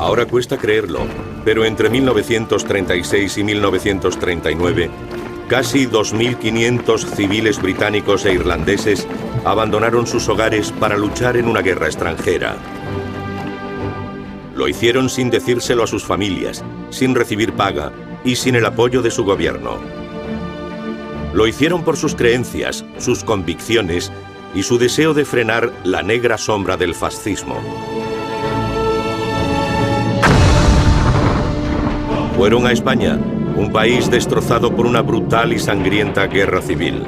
Ahora cuesta creerlo, pero entre 1936 y 1939, casi 2.500 civiles británicos e irlandeses abandonaron sus hogares para luchar en una guerra extranjera. Lo hicieron sin decírselo a sus familias, sin recibir paga y sin el apoyo de su gobierno. Lo hicieron por sus creencias, sus convicciones y su deseo de frenar la negra sombra del fascismo. Fueron a España, un país destrozado por una brutal y sangrienta guerra civil.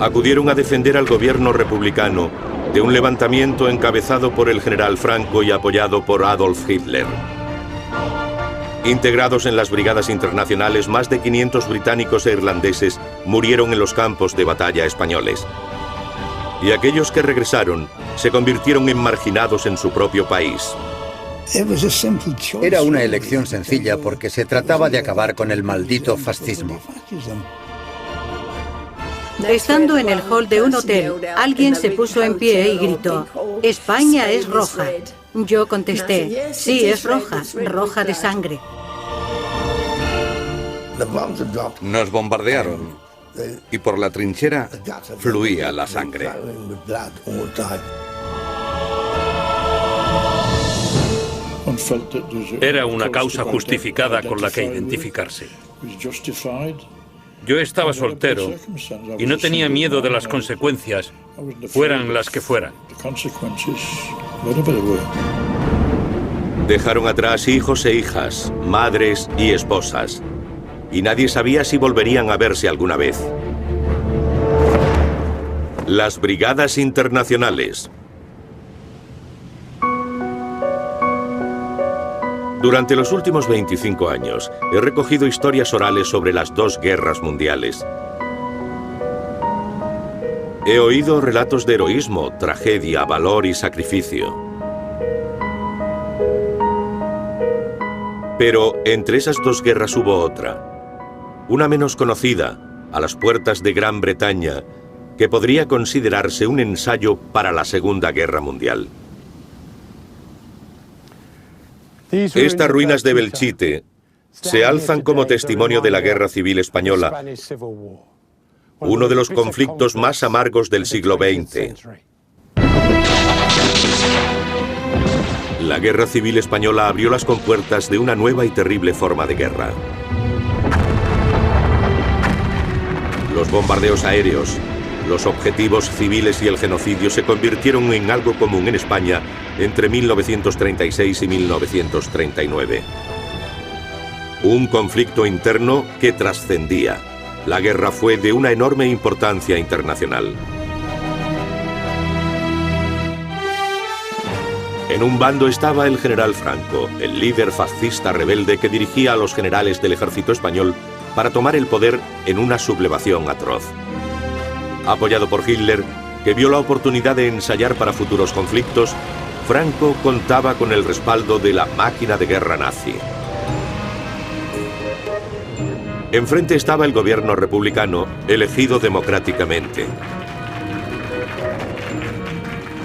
Acudieron a defender al gobierno republicano de un levantamiento encabezado por el general Franco y apoyado por Adolf Hitler. Integrados en las brigadas internacionales, más de 500 británicos e irlandeses murieron en los campos de batalla españoles. Y aquellos que regresaron se convirtieron en marginados en su propio país. Era una elección sencilla porque se trataba de acabar con el maldito fascismo. Estando en el hall de un hotel, alguien se puso en pie y gritó: «España es roja». Yo contesté: «Sí, es roja, roja de sangre». Nos bombardearon y por la trinchera fluía la sangre. Era una causa justificada con la que identificarse. Yo estaba soltero y no tenía miedo de las consecuencias, fueran las que fueran. Dejaron atrás hijos e hijas, madres y esposas. Y nadie sabía si volverían a verse alguna vez. Las brigadas internacionales. Durante los últimos 25 años, he recogido historias orales sobre las dos guerras mundiales. He oído relatos de heroísmo, tragedia, valor y sacrificio. Pero entre esas dos guerras hubo otra, una menos conocida, a las puertas de Gran Bretaña, que podría considerarse un ensayo para la Segunda Guerra Mundial. Estas ruinas de Belchite se alzan como testimonio de la Guerra Civil Española, uno de los conflictos más amargos del siglo XX. La Guerra Civil Española abrió las compuertas de una nueva y terrible forma de guerra. Los bombardeos aéreos, los objetivos civiles y el genocidio se convirtieron en algo común en España entre 1936 y 1939. Un conflicto interno que trascendía. La guerra fue de una enorme importancia internacional. En un bando estaba el general Franco, el líder fascista rebelde que dirigía a los generales del ejército español para tomar el poder en una sublevación atroz. Apoyado por Hitler, que vio la oportunidad de ensayar para futuros conflictos, Franco contaba con el respaldo de la máquina de guerra nazi. Enfrente estaba el gobierno republicano, elegido democráticamente.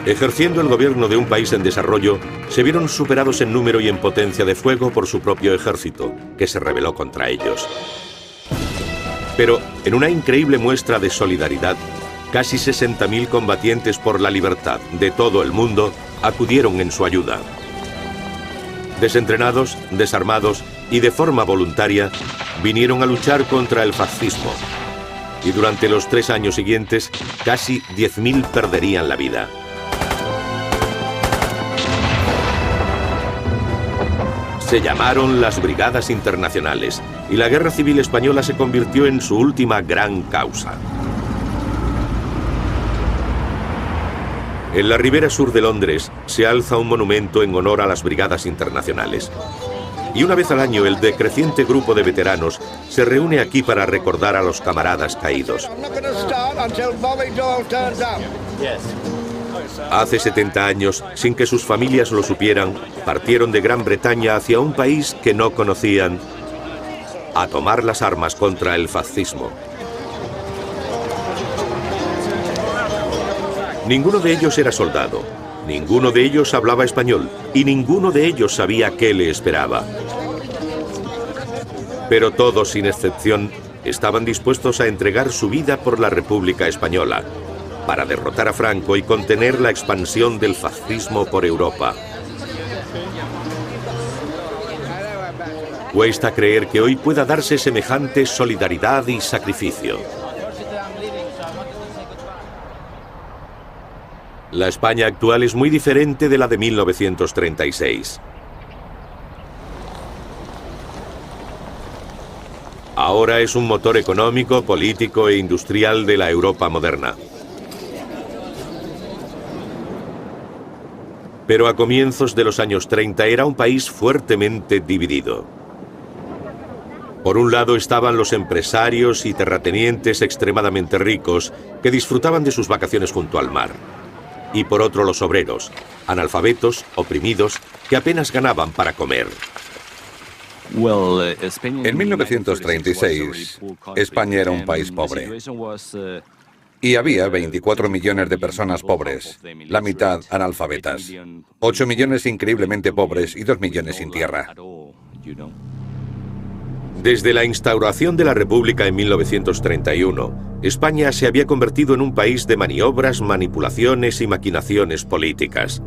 Ejerciendo el gobierno de un país en desarrollo, se vieron superados en número y en potencia de fuego por su propio ejército, que se rebeló contra ellos. Pero, en una increíble muestra de solidaridad, casi 60.000 combatientes por la libertad de todo el mundo acudieron en su ayuda. Desentrenados, desarmados y de forma voluntaria, vinieron a luchar contra el fascismo. Y durante los 3 años siguientes, casi 10.000 perderían la vida. Se llamaron las Brigadas Internacionales y la Guerra Civil Española se convirtió en su última gran causa. En la ribera sur de Londres se alza un monumento en honor a las Brigadas Internacionales. Y una vez al año el decreciente grupo de veteranos se reúne aquí para recordar a los camaradas caídos. Hace 70 años, sin que sus familias lo supieran, partieron de Gran Bretaña hacia un país que no conocían, a tomar las armas contra el fascismo. Ninguno de ellos era soldado, Ninguno de ellos hablaba español y ninguno de ellos sabía qué le esperaba. Pero todos, sin excepción, estaban dispuestos a entregar su vida por la República Española, para derrotar a Franco y contener la expansión del fascismo por Europa. Cuesta creer que hoy pueda darse semejante solidaridad y sacrificio. La España actual es muy diferente de la de 1936. Ahora es un motor económico, político e industrial de la Europa moderna. Pero a comienzos de los años 30 era un país fuertemente dividido. Por un lado estaban los empresarios y terratenientes extremadamente ricos que disfrutaban de sus vacaciones junto al mar. Y por otro los obreros, analfabetos, oprimidos, que apenas ganaban para comer. En 1936, España era un país pobre. Y había 24 millones de personas pobres, la mitad analfabetas. 8 millones increíblemente pobres y 2 millones sin tierra. Desde la instauración de la República en 1931, España se había convertido en un país de maniobras, manipulaciones y maquinaciones políticas.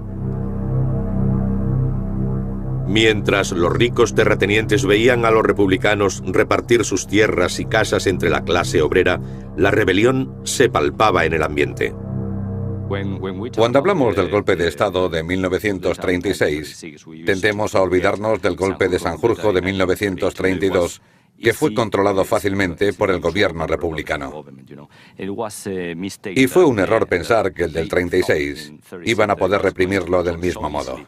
Mientras los ricos terratenientes veían a los republicanos repartir sus tierras y casas entre la clase obrera, la rebelión se palpaba en el ambiente. Cuando hablamos del golpe de Estado de 1936, tendemos a olvidarnos del golpe de Sanjurjo de 1932, que fue controlado fácilmente por el gobierno republicano. Y fue un error pensar que el del 36 iban a poder reprimirlo del mismo modo.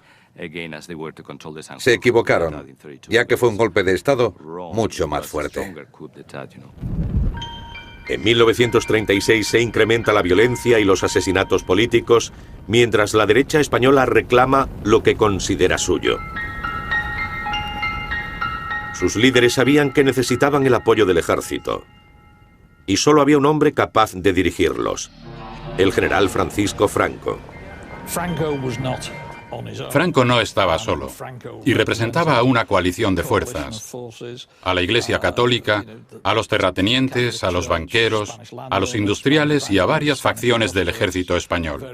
Se equivocaron, ya que fue un golpe de Estado mucho más fuerte. En 1936 se incrementa la violencia y los asesinatos políticos, mientras la derecha española reclama lo que considera suyo. Sus líderes sabían que necesitaban el apoyo del ejército. Y solo había un hombre capaz de dirigirlos: el general Francisco Franco. Franco no estaba solo y representaba a una coalición de fuerzas: a la Iglesia Católica, a los terratenientes, a los banqueros, a los industriales y a varias facciones del ejército español.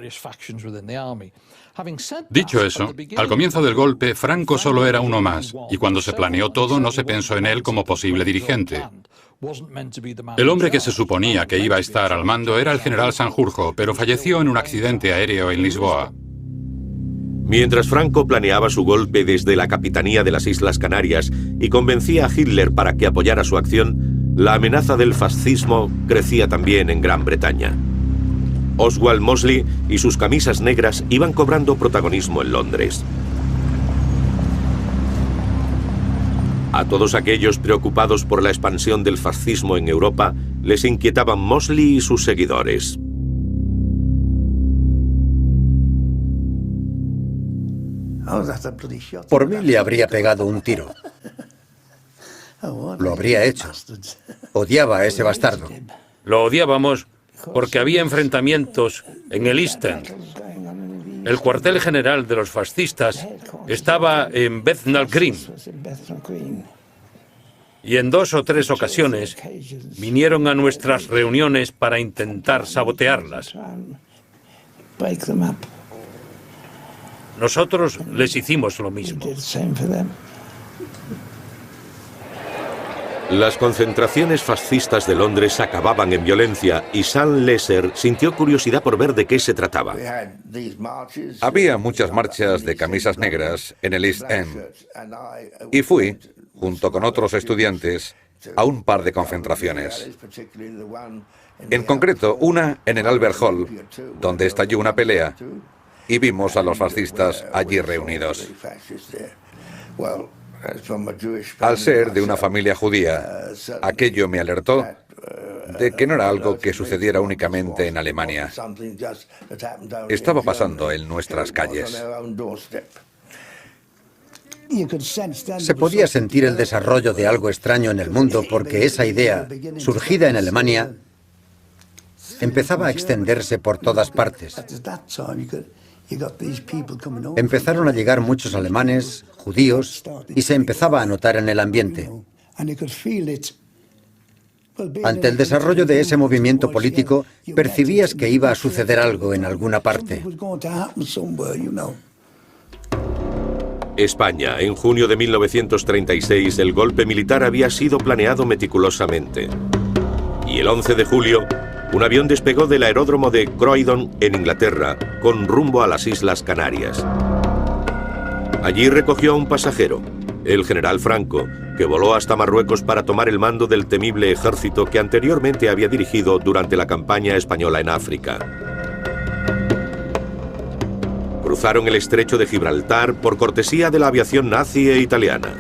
Dicho eso, al comienzo del golpe, Franco solo era uno más, y cuando se planeó todo no se pensó en él como posible dirigente. El hombre que se suponía que iba a estar al mando era el general Sanjurjo, pero falleció en un accidente aéreo en Lisboa. Mientras Franco planeaba su golpe desde la capitanía de las Islas Canarias y convencía a Hitler para que apoyara su acción, la amenaza del fascismo crecía también en Gran Bretaña. Oswald Mosley y sus camisas negras iban cobrando protagonismo en Londres. A todos aquellos preocupados por la expansión del fascismo en Europa, les inquietaban Mosley y sus seguidores. Por mí le habría pegado un tiro. Lo habría hecho. Odiaba a ese bastardo. Lo odiábamos porque había enfrentamientos en el East End. El cuartel general de los fascistas estaba en Bethnal Green. Y en 2 o 3 ocasiones vinieron a nuestras reuniones para intentar sabotearlas. Nosotros les hicimos lo mismo. Las concentraciones fascistas de Londres acababan en violencia y Sam Lesser sintió curiosidad por ver de qué se trataba. Había muchas marchas de camisas negras en el East End y fui, junto con otros estudiantes, a un par de concentraciones. En concreto, una en el Albert Hall, donde estalló una pelea y vimos a los fascistas allí reunidos. Al ser de una familia judía, aquello me alertó de que no era algo que sucediera únicamente en Alemania. Estaba pasando en nuestras calles. Se podía sentir el desarrollo de algo extraño en el mundo porque esa idea, surgida en Alemania, empezaba a extenderse por todas partes. Empezaron a llegar muchos alemanes, judíos, y se empezaba a notar en el ambiente. Ante el desarrollo de ese movimiento político, percibías que iba a suceder algo en alguna parte. España, en junio de 1936, el golpe militar había sido planeado meticulosamente. Y el 11 de julio, un avión despegó del aeródromo de Croydon, en Inglaterra, con rumbo a las Islas Canarias. Allí recogió a un pasajero, el general Franco, que voló hasta Marruecos para tomar el mando del temible ejército que anteriormente había dirigido durante la campaña española en África. Cruzaron el estrecho de Gibraltar por cortesía de la aviación nazi e italiana.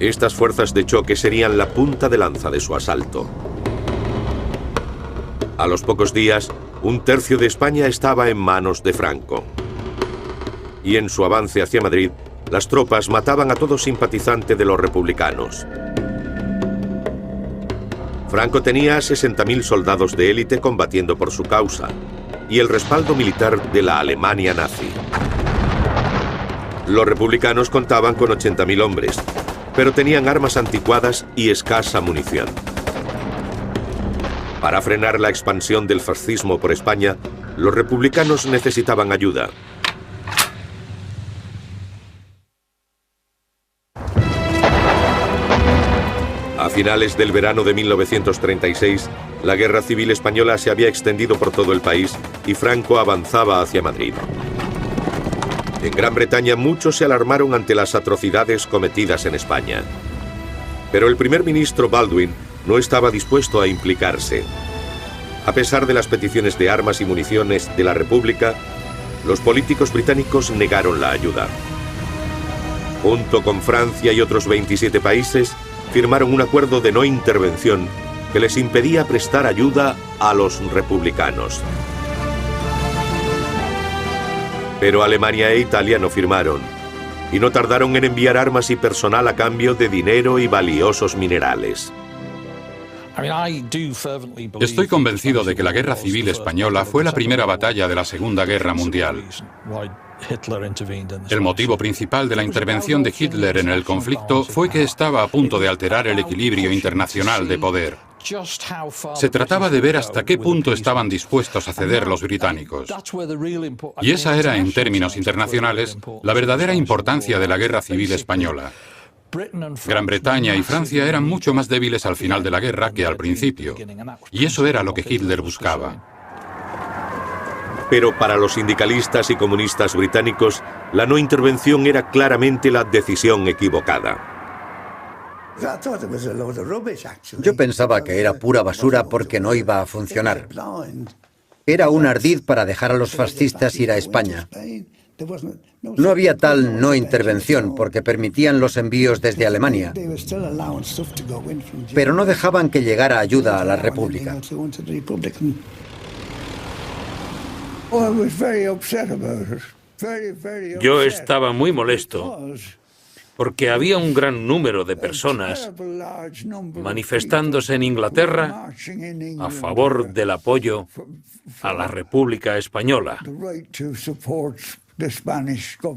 Estas fuerzas de choque serían la punta de lanza de su asalto. A los pocos días, un tercio de España estaba en manos de Franco. Y en su avance hacia Madrid, las tropas mataban a todo simpatizante de los republicanos. Franco tenía 60.000 soldados de élite combatiendo por su causa y el respaldo militar de la Alemania nazi. Los republicanos contaban con 80.000 hombres, pero tenían armas anticuadas y escasa munición. Para frenar la expansión del fascismo por España, los republicanos necesitaban ayuda. A finales del verano de 1936, la guerra civil española se había extendido por todo el país y Franco avanzaba hacia Madrid. En Gran Bretaña muchos se alarmaron ante las atrocidades cometidas en España. Pero el primer ministro Baldwin no estaba dispuesto a implicarse. A pesar de las peticiones de armas y municiones de la República, los políticos británicos negaron la ayuda. Junto con Francia y otros 27 países, firmaron un acuerdo de no intervención que les impedía prestar ayuda a los republicanos. Pero Alemania e Italia no firmaron, y no tardaron en enviar armas y personal a cambio de dinero y valiosos minerales. Estoy convencido de que la Guerra Civil Española fue la primera batalla de la Segunda Guerra Mundial. El motivo principal de la intervención de Hitler en el conflicto fue que estaba a punto de alterar el equilibrio internacional de poder. Se trataba de ver hasta qué punto estaban dispuestos a ceder los británicos. Y esa era, en términos internacionales, la verdadera importancia de la Guerra Civil Española. Gran Bretaña y Francia eran mucho más débiles al final de la guerra que al principio. Y eso era lo que Hitler buscaba. Pero para los sindicalistas y comunistas británicos, la no intervención era claramente la decisión equivocada. Yo pensaba que era pura basura porque no iba a funcionar. Era un ardid para dejar a los fascistas ir a España. No había tal no intervención porque permitían los envíos desde Alemania, pero no dejaban que llegara ayuda a la República. Yo estaba muy molesto porque había un gran número de personas manifestándose en Inglaterra a favor del apoyo a la República Española.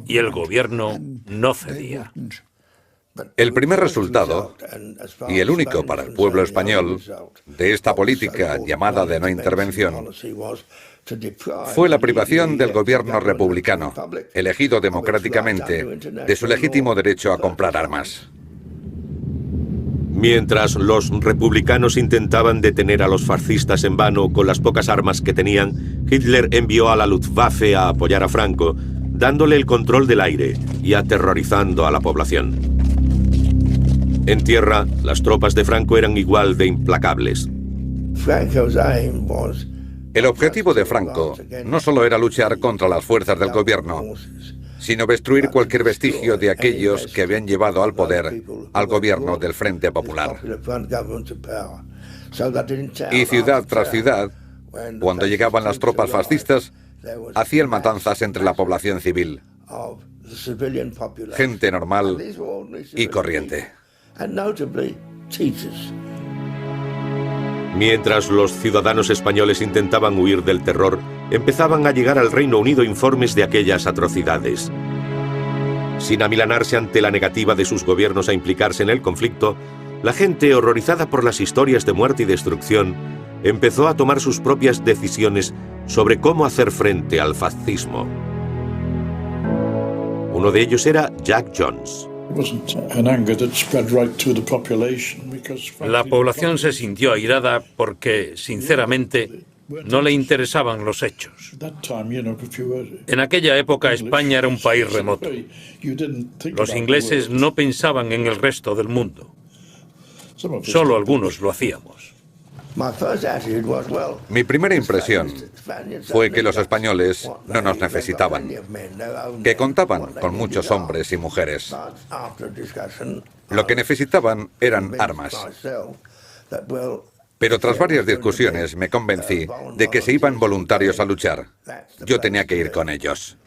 Y el gobierno no cedía. El primer resultado, y el único para el pueblo español, de esta política llamada de no intervención, fue la privación del gobierno republicano, elegido democráticamente, de su legítimo derecho a comprar armas. Mientras los republicanos intentaban detener a los fascistas en vano con las pocas armas que tenían, Hitler envió a la Luftwaffe a apoyar a Franco, dándole el control del aire y aterrorizando a la población. En tierra, las tropas de Franco eran igual de implacables. El objetivo de Franco no solo era luchar contra las fuerzas del gobierno, sino destruir cualquier vestigio de aquellos que habían llevado al poder al gobierno del Frente Popular. Y ciudad tras ciudad, cuando llegaban las tropas fascistas, hacían matanzas entre la población civil, gente normal y corriente. Mientras los ciudadanos españoles intentaban huir del terror, empezaban a llegar al Reino Unido informes de aquellas atrocidades. Sin amilanarse ante la negativa de sus gobiernos a implicarse en el conflicto, la gente, horrorizada por las historias de muerte y destrucción, empezó a tomar sus propias decisiones sobre cómo hacer frente al fascismo. Uno de ellos era Jack Jones. La población se sintió airada porque, sinceramente, no le interesaban los hechos. En aquella época España era un país remoto. Los ingleses no pensaban en el resto del mundo. Solo algunos lo hacíamos. Mi primera impresión fue que los españoles no nos necesitaban, que contaban con muchos hombres y mujeres. Lo que necesitaban eran armas. Pero tras varias discusiones me convencí de que se iban voluntarios a luchar. Yo tenía que ir con ellos.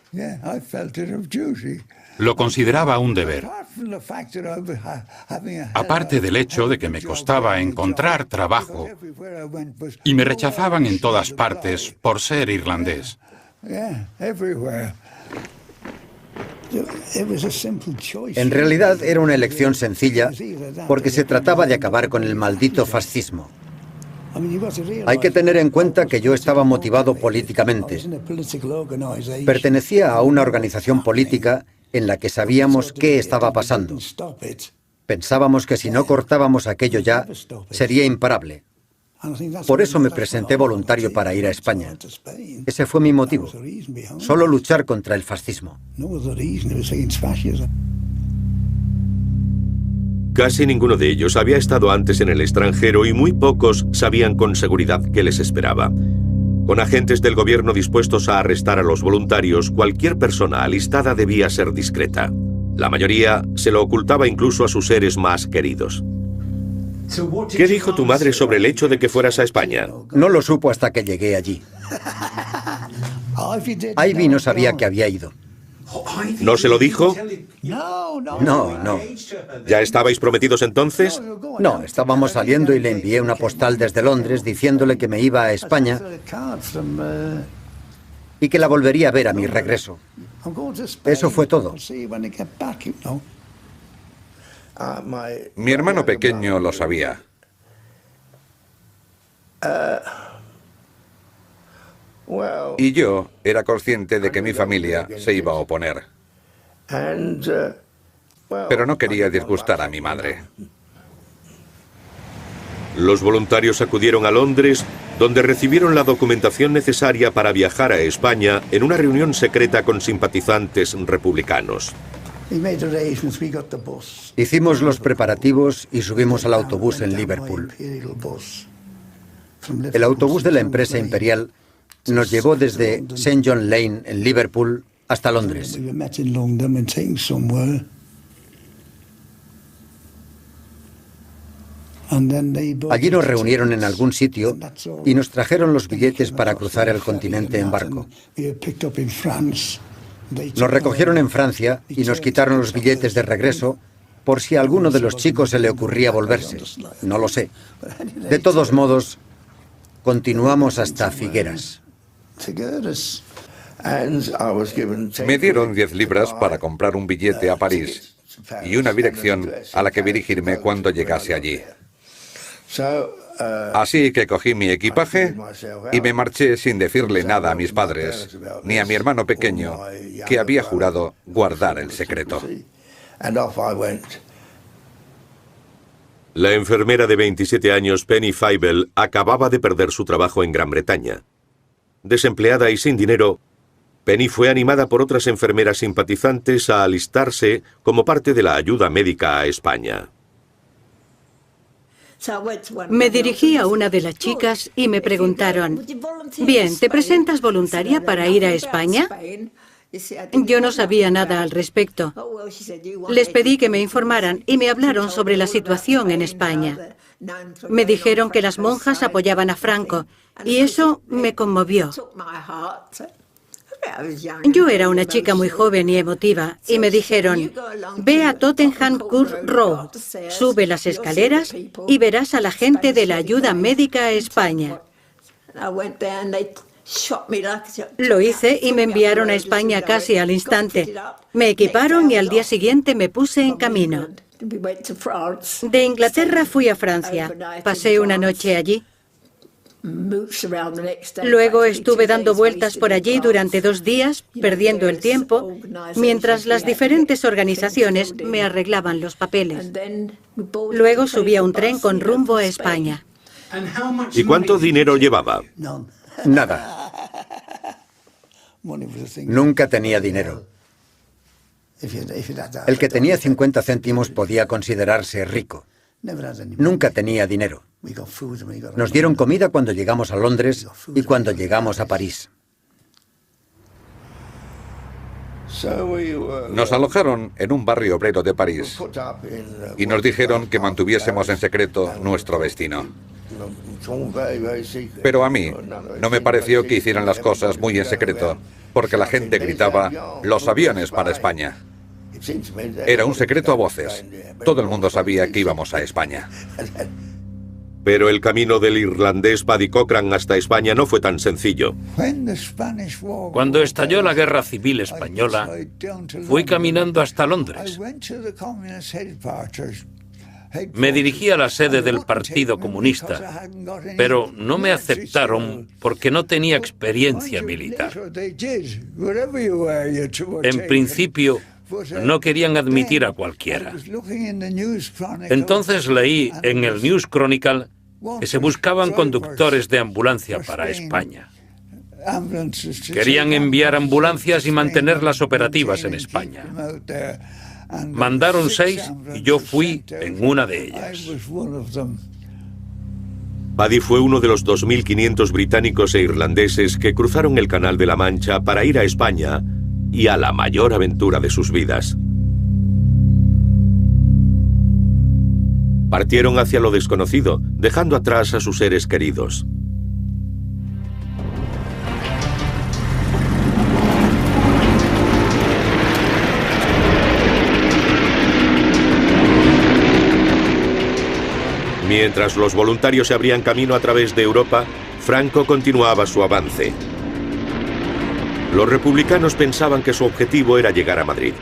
Lo consideraba un deber. Aparte del hecho de que me costaba encontrar trabajo y me rechazaban en todas partes por ser irlandés. En realidad era una elección sencilla porque se trataba de acabar con el maldito fascismo. Hay que tener en cuenta que yo estaba motivado políticamente. Pertenecía a una organización política en la que sabíamos qué estaba pasando. Pensábamos que si no cortábamos aquello ya, sería imparable. Por eso me presenté voluntario para ir a España. Ese fue mi motivo. Solo luchar contra el fascismo. Casi ninguno de ellos había estado antes en el extranjero y muy pocos sabían con seguridad qué les esperaba. Con agentes del gobierno dispuestos a arrestar a los voluntarios, cualquier persona alistada debía ser discreta. La mayoría se lo ocultaba incluso a sus seres más queridos. ¿Qué dijo tu madre sobre el hecho de que fueras a España? No lo supo hasta que llegué allí. Ivy no sabía que había ido. ¿No se lo dijo? No. ¿Ya estabais prometidos entonces? No, estábamos saliendo y le envié una postal desde Londres diciéndole que me iba a España y que la volvería a ver a mi regreso. Eso fue todo. Mi hermano pequeño lo sabía. Y yo era consciente de que mi familia se iba a oponer. Pero no quería disgustar a mi madre. Los voluntarios acudieron a Londres, donde recibieron la documentación necesaria para viajar a España en una reunión secreta con simpatizantes republicanos. Hicimos los preparativos y subimos al autobús en Liverpool. El autobús de la empresa imperial nos llevó desde St. John Lane en Liverpool hasta Londres. Allí nos reunieron en algún sitio y nos trajeron los billetes para cruzar el continente en barco. Nos recogieron en Francia y nos quitaron los billetes de regreso por si a alguno de los chicos se le ocurría volverse. No lo sé. De todos modos, continuamos hasta Figueras. Me dieron 10 libras para comprar un billete a París y una dirección a la que dirigirme cuando llegase allí. Así que cogí mi equipaje y me marché sin decirle nada a mis padres, ni a mi hermano pequeño, que había jurado guardar el secreto. La enfermera de 27 años, Penny Fievel, acababa de perder su trabajo en Gran Bretaña. Desempleada y sin dinero, Penny fue animada por otras enfermeras simpatizantes a alistarse como parte de la ayuda médica a España. Me dirigí a una de las chicas y me preguntaron, bien, ¿te presentas voluntaria para ir a España? Yo no sabía nada al respecto. Les pedí que me informaran y me hablaron sobre la situación en España. Me dijeron que las monjas apoyaban a Franco y eso me conmovió. Yo era una chica muy joven y emotiva y me dijeron, ve a Tottenham Court Road, sube las escaleras y verás a la gente de la ayuda médica a España. Lo hice y me enviaron a España casi al instante. Me equiparon y al día siguiente me puse en camino. De Inglaterra fui a Francia. Pasé una noche allí. Luego estuve dando vueltas por allí durante 2 días, perdiendo el tiempo, mientras las diferentes organizaciones me arreglaban los papeles. Luego subí a un tren con rumbo a España. ¿Y cuánto dinero llevaba? Nada. Nunca tenía dinero. El que tenía 50 céntimos podía considerarse rico. Nunca tenía dinero. Nos dieron comida cuando llegamos a Londres y cuando llegamos a París. Nos alojaron en un barrio obrero de París y nos dijeron que mantuviésemos en secreto nuestro destino. Pero a mí no me pareció que hicieran las cosas muy en secreto, porque la gente gritaba «los aviones para España». Era un secreto a voces. Todo el mundo sabía que íbamos a España. Pero el camino del irlandés Paddy Cochrane hasta España no fue tan sencillo. Cuando estalló la Guerra Civil Española, fui caminando hasta Londres. Me dirigí a la sede del Partido Comunista, pero no me aceptaron porque no tenía experiencia militar. En principio, no querían admitir a cualquiera. Entonces leí en el News Chronicle que se buscaban conductores de ambulancia para España. Querían enviar ambulancias y mantenerlas operativas en España. Mandaron 6 y yo fui en una de ellas. Paddy fue uno de los 2.500 británicos e irlandeses que cruzaron el Canal de la Mancha para ir a España y a la mayor aventura de sus vidas. Partieron hacia lo desconocido, dejando atrás a sus seres queridos. Mientras los voluntarios se abrían camino a través de Europa, Franco continuaba su avance. Los republicanos pensaban que su objetivo era llegar a Madrid.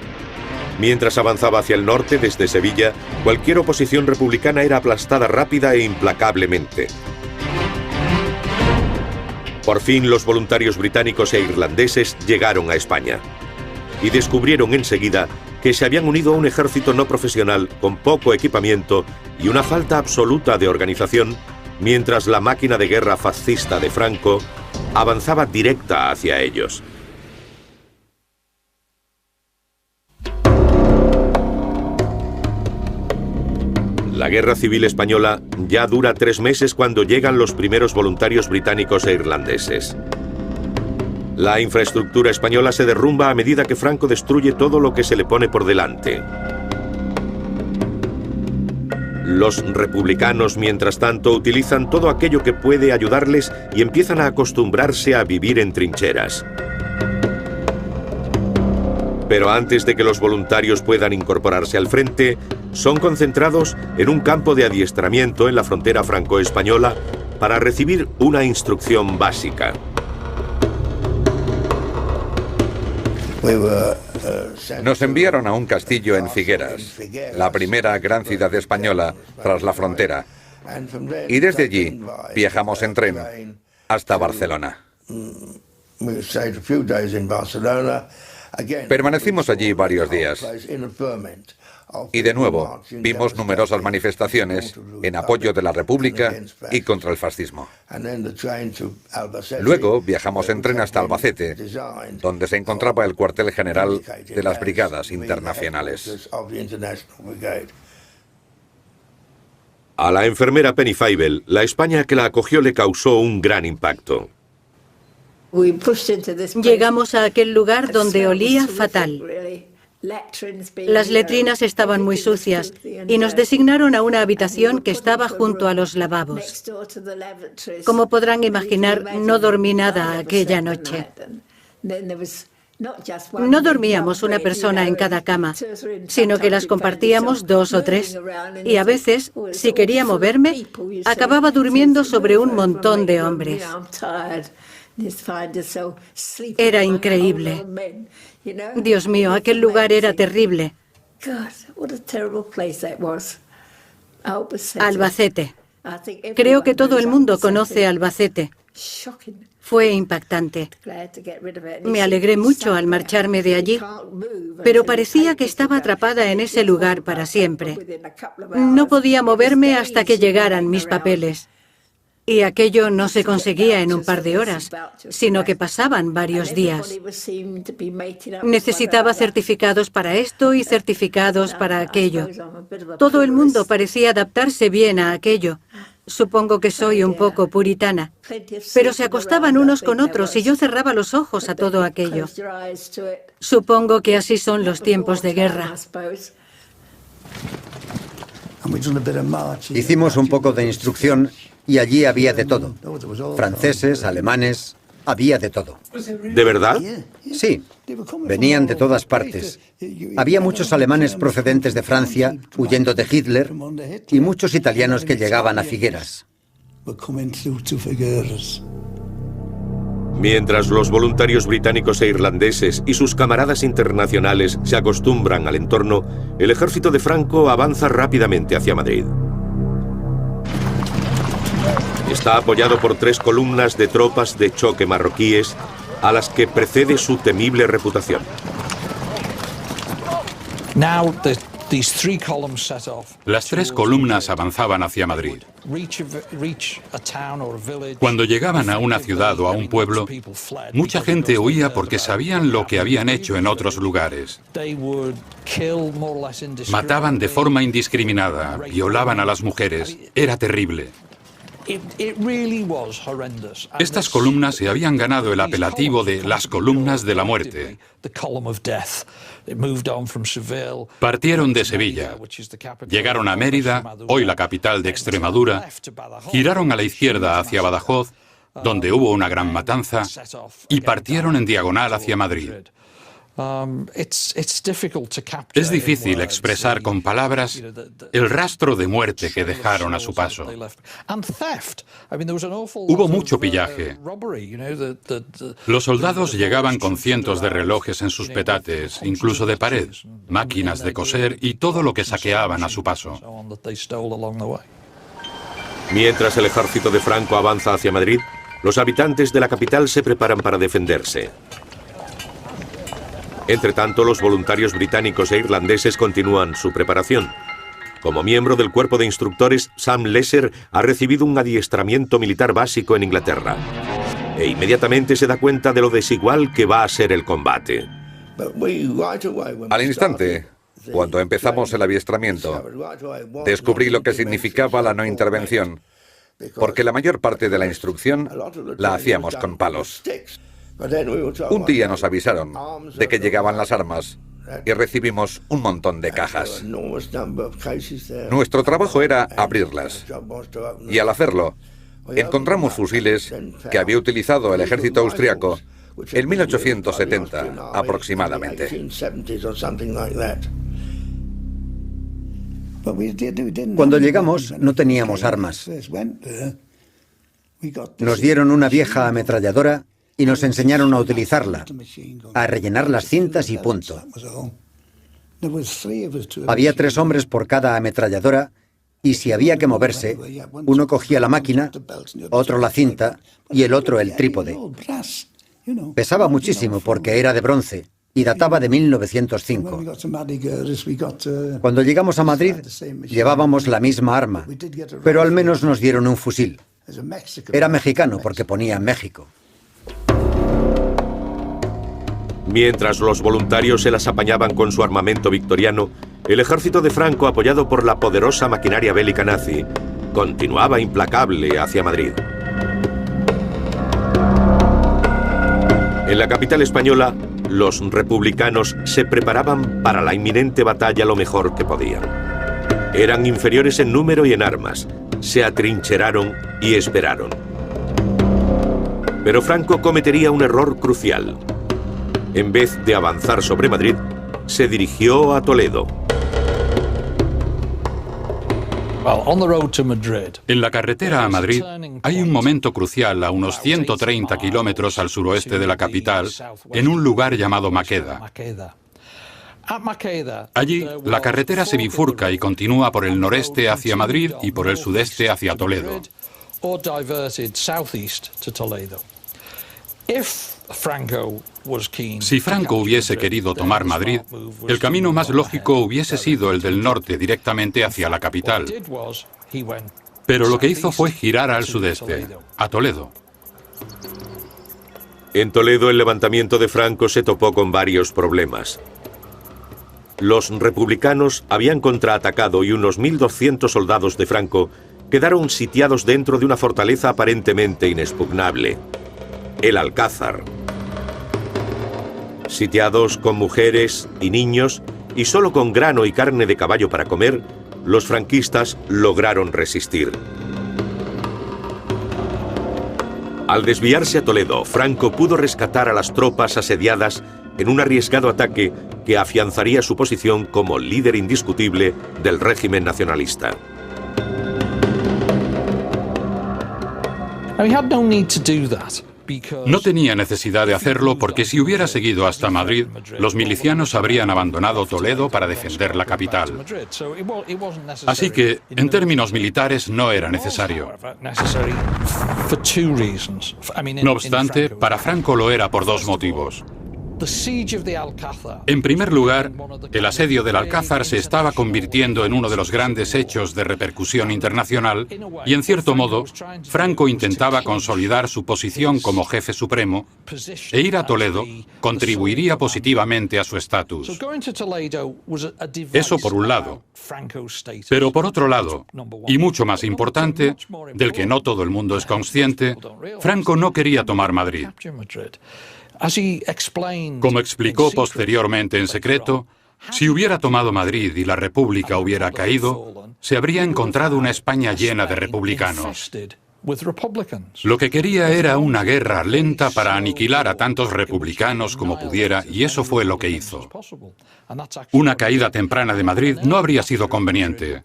Mientras avanzaba hacia el norte desde Sevilla, cualquier oposición republicana era aplastada rápida e implacablemente. Por fin los voluntarios británicos e irlandeses llegaron a España y descubrieron enseguida que se habían unido a un ejército no profesional con poco equipamiento y una falta absoluta de organización, mientras la máquina de guerra fascista de Franco avanzaba directa hacia ellos. La Guerra Civil Española ya dura 3 meses cuando llegan los primeros voluntarios británicos e irlandeses. La infraestructura española se derrumba a medida que Franco destruye todo lo que se le pone por delante. Los republicanos, mientras tanto, utilizan todo aquello que puede ayudarles y empiezan a acostumbrarse a vivir en trincheras. Pero antes de que los voluntarios puedan incorporarse al frente, son concentrados en un campo de adiestramiento en la frontera franco-española para recibir una instrucción básica. Nos enviaron a un castillo en Figueras, la primera gran ciudad española tras la frontera, y desde allí viajamos en tren hasta Barcelona. Permanecimos allí varios días y de nuevo vimos numerosas manifestaciones en apoyo de la República y contra el fascismo. Luego viajamos en tren hasta Albacete, donde se encontraba el cuartel general de las Brigadas Internacionales. A la enfermera Penny Feibel, la España que la acogió le causó un gran impacto. Llegamos a aquel lugar donde olía fatal. Las letrinas estaban muy sucias y nos designaron a una habitación que estaba junto a los lavabos. Como podrán imaginar, no dormí nada aquella noche. No dormíamos una persona en cada cama, sino que las compartíamos 2 o 3. Y a veces, si quería moverme, acababa durmiendo sobre un montón de hombres. Era increíble. Dios mío, aquel lugar era terrible. Albacete. Creo que todo el mundo conoce Albacete. Fue impactante. Me alegré mucho al marcharme de allí, pero parecía que estaba atrapada en ese lugar para siempre. No podía moverme hasta que llegaran mis papeles. Y aquello no se conseguía en un par de horas, sino que pasaban varios días. Necesitaba certificados para esto y certificados para aquello. Todo el mundo parecía adaptarse bien a aquello. Supongo que soy un poco puritana. Pero se acostaban unos con otros y yo cerraba los ojos a todo aquello. Supongo que así son los tiempos de guerra. Hicimos un poco de instrucción y allí había de todo. Franceses, alemanes, había de todo. ¿De verdad? Sí, venían de todas partes. Había muchos alemanes procedentes de Francia, huyendo de Hitler, y muchos italianos que llegaban a Figueras. Mientras los voluntarios británicos e irlandeses y sus camaradas internacionales se acostumbran al entorno, el ejército de Franco avanza rápidamente hacia Madrid. Está apoyado por 3 columnas de tropas de choque marroquíes a las que precede su temible reputación. Las 3 columnas avanzaban hacia Madrid. Cuando llegaban a una ciudad o a un pueblo, mucha gente huía porque sabían lo que habían hecho en otros lugares. Mataban de forma indiscriminada, violaban a las mujeres. Era terrible. Estas columnas se habían ganado el apelativo de las columnas de la muerte. Partieron de Sevilla, llegaron a Mérida, hoy la capital de Extremadura, giraron a la izquierda hacia Badajoz, donde hubo una gran matanza, y partieron en diagonal hacia Madrid. Es difícil expresar con palabras el rastro de muerte que dejaron a su paso. Hubo mucho pillaje. Los soldados llegaban con cientos de relojes en sus petates, incluso de pared, máquinas de coser y todo lo que saqueaban a su paso. Mientras el ejército de Franco avanza hacia Madrid, los habitantes de la capital se preparan para defenderse. Entre tanto, los voluntarios británicos e irlandeses continúan su preparación. Como miembro del cuerpo de instructores, Sam Lesser ha recibido un adiestramiento militar básico en Inglaterra. E inmediatamente se da cuenta de lo desigual que va a ser el combate. Al instante, cuando empezamos el adiestramiento, descubrí lo que significaba la no intervención, porque la mayor parte de la instrucción la hacíamos con palos. Un día nos avisaron de que llegaban las armas y recibimos un montón de cajas. Nuestro trabajo era abrirlas, y al hacerlo, encontramos fusiles que había utilizado el ejército austriaco en 1870 aproximadamente. Cuando llegamos no teníamos armas. Nos dieron una vieja ametralladora y nos enseñaron a utilizarla, a rellenar las cintas y punto. Había 3 hombres por cada ametralladora y si había que moverse, uno cogía la máquina, otro la cinta y el otro el trípode. Pesaba muchísimo porque era de bronce y databa de 1905. Cuando llegamos a Madrid, llevábamos la misma arma, pero al menos nos dieron un fusil. Era mexicano porque ponía México. Mientras los voluntarios se las apañaban con su armamento victoriano, el ejército de Franco, apoyado por la poderosa maquinaria bélica nazi, continuaba implacable hacia Madrid. En la capital española, los republicanos se preparaban para la inminente batalla lo mejor que podían. Eran inferiores en número y en armas, se atrincheraron y esperaron. Pero Franco cometería un error crucial. En vez de avanzar sobre Madrid, se dirigió a Toledo. En la carretera a Madrid hay un momento crucial a unos 130 kilómetros al suroeste de la capital, en un lugar llamado Maqueda. Allí, la carretera se bifurca y continúa por el noreste hacia Madrid y por el sudeste hacia Toledo. Si Franco hubiese querido tomar Madrid, el camino más lógico hubiese sido el del norte directamente hacia la capital. Pero lo que hizo fue girar al sudeste, a Toledo. En Toledo, el levantamiento de Franco se topó con varios problemas. Los republicanos habían contraatacado y unos 1.200 soldados de Franco quedaron sitiados dentro de una fortaleza aparentemente inexpugnable, el Alcázar. Sitiados con mujeres y niños y solo con grano y carne de caballo para comer, los franquistas lograron resistir. Al desviarse a Toledo, Franco pudo rescatar a las tropas asediadas en un arriesgado ataque que afianzaría su posición como líder indiscutible del régimen nacionalista. No tenía necesidad de hacerlo porque si hubiera seguido hasta Madrid, los milicianos habrían abandonado Toledo para defender la capital. Así que, en términos militares, no era necesario. No obstante, para Franco lo era por dos motivos. En primer lugar, el asedio del Alcázar se estaba convirtiendo en uno de los grandes hechos de repercusión internacional y, en cierto modo, Franco intentaba consolidar su posición como jefe supremo e ir a Toledo contribuiría positivamente a su estatus. Eso por un lado. Pero por otro lado, y mucho más importante, del que no todo el mundo es consciente, Franco no quería tomar Madrid. Como explicó posteriormente en secreto, si hubiera tomado Madrid y la República hubiera caído, se habría encontrado una España llena de republicanos. Lo que quería era una guerra lenta para aniquilar a tantos republicanos como pudiera, y eso fue lo que hizo. Una caída temprana de Madrid no habría sido conveniente.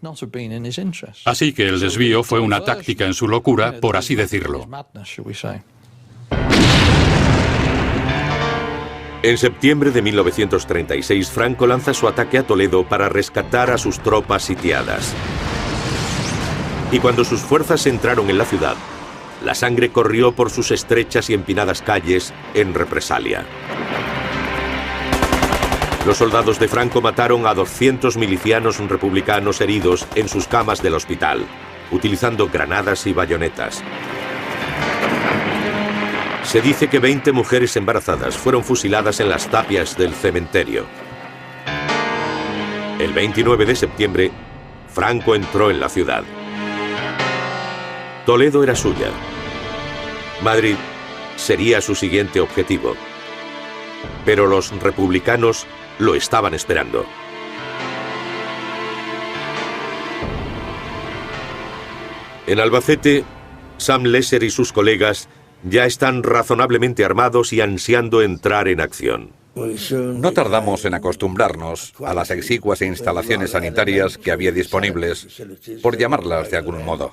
Así que el desvío fue una táctica en su locura, por así decirlo. En septiembre de 1936, Franco lanza su ataque a Toledo para rescatar a sus tropas sitiadas. Y cuando sus fuerzas entraron en la ciudad, la sangre corrió por sus estrechas y empinadas calles en represalia. Los soldados de Franco mataron a 200 milicianos republicanos heridos en sus camas del hospital, utilizando granadas y bayonetas. Se dice que 20 mujeres embarazadas fueron fusiladas en las tapias del cementerio. El 29 de septiembre, Franco entró en la ciudad. Toledo era suya. Madrid sería su siguiente objetivo. Pero los republicanos lo estaban esperando. En Albacete, Sam Lesser y sus colegas ya están razonablemente armados y ansiando entrar en acción. No tardamos en acostumbrarnos a las exiguas instalaciones sanitarias que había disponibles, por llamarlas de algún modo.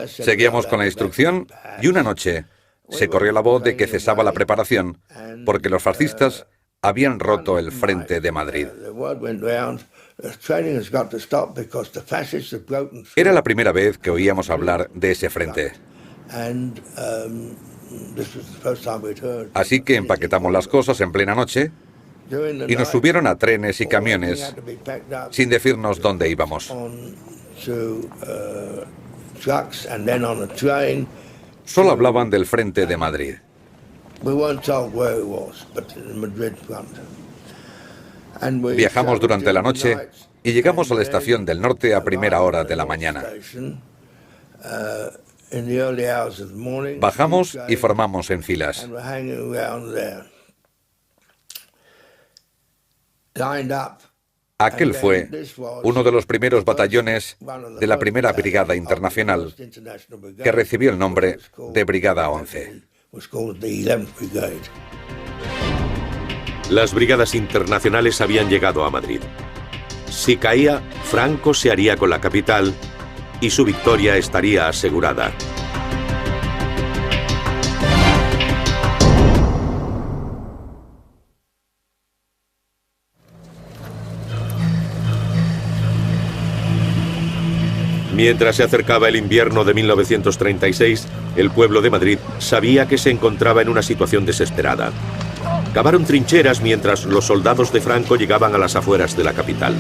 Seguíamos con la instrucción y una noche se corrió la voz de que cesaba la preparación porque los fascistas habían roto el frente de Madrid. Era la primera vez que oíamos hablar de ese frente. Así que empaquetamos las cosas en plena noche y nos subieron a trenes y camiones sin decirnos dónde íbamos. Solo hablaban del frente de Madrid. Viajamos durante la noche y llegamos a la estación del norte a primera hora de la mañana. Bajamos y formamos en filas. Aquel fue uno de los primeros batallones de la primera Brigada Internacional, que recibió el nombre de Brigada 11. Las brigadas internacionales habían llegado a Madrid. Si caía, Franco se haría con la capital y su victoria estaría asegurada. Mientras se acercaba el invierno de 1936, el pueblo de Madrid sabía que se encontraba en una situación desesperada. Cavaron trincheras mientras los soldados de Franco llegaban a las afueras de la capital.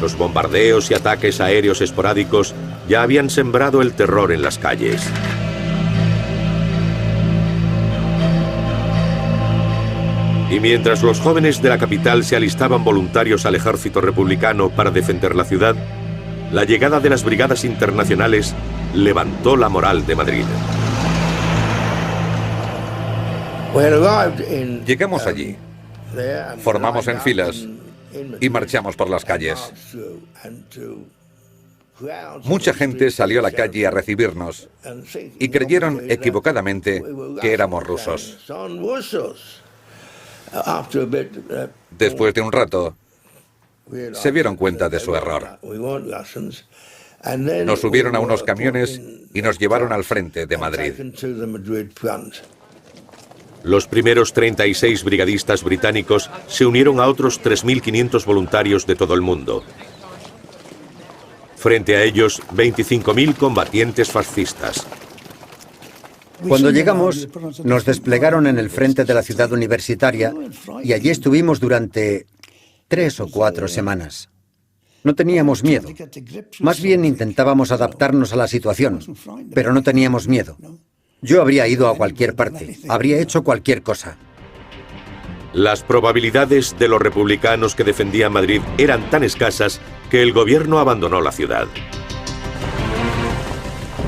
Los bombardeos y ataques aéreos esporádicos ya habían sembrado el terror en las calles. Y mientras los jóvenes de la capital se alistaban voluntarios al ejército republicano para defender la ciudad, la llegada de las brigadas internacionales levantó la moral de Madrid. Llegamos allí, formamos en filas y marchamos por las calles. Mucha gente salió a la calle a recibirnos y creyeron equivocadamente que éramos rusos. Después de un rato, se dieron cuenta de su error. Nos subieron a unos camiones y nos llevaron al frente de Madrid. Los primeros 36 brigadistas británicos se unieron a otros 3.500 voluntarios de todo el mundo. Frente a ellos, 25.000 combatientes fascistas. Cuando llegamos, nos desplegaron en el frente de la ciudad universitaria y allí estuvimos durante 3 o 4 semanas. No teníamos miedo. Más bien intentábamos adaptarnos a la situación, pero no teníamos miedo. Yo habría ido a cualquier parte, habría hecho cualquier cosa. Las probabilidades de los republicanos que defendían Madrid eran tan escasas que el gobierno abandonó la ciudad.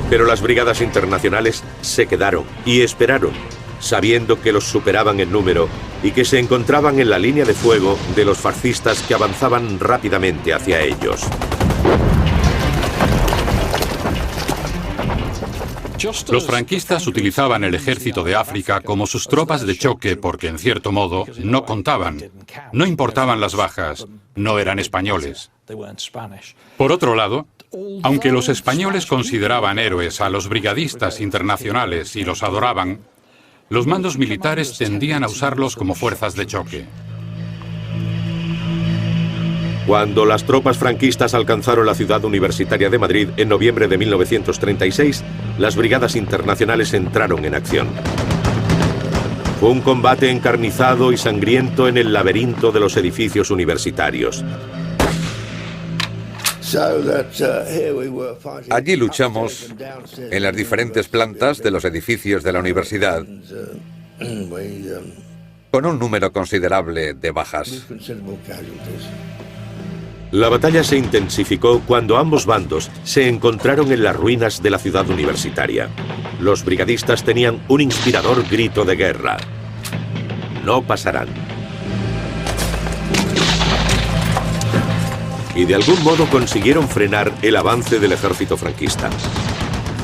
Pero las brigadas internacionales se quedaron y esperaron, sabiendo que los superaban en número y que se encontraban en la línea de fuego de los fascistas que avanzaban rápidamente hacia ellos. Los franquistas utilizaban el ejército de África como sus tropas de choque porque, en cierto modo, no contaban. No importaban las bajas, no eran españoles. Por otro lado, aunque los españoles consideraban héroes a los brigadistas internacionales y los adoraban, los mandos militares tendían a usarlos como fuerzas de choque. Cuando las tropas franquistas alcanzaron la ciudad universitaria de Madrid en noviembre de 1936, las brigadas internacionales entraron en acción. Fue un combate encarnizado y sangriento en el laberinto de los edificios universitarios. Allí luchamos en las diferentes plantas de los edificios de la universidad, con un número considerable de bajas. La batalla se intensificó cuando ambos bandos se encontraron en las ruinas de la ciudad universitaria. Los brigadistas tenían un inspirador grito de guerra: no pasarán. Y de algún modo consiguieron frenar el avance del ejército franquista.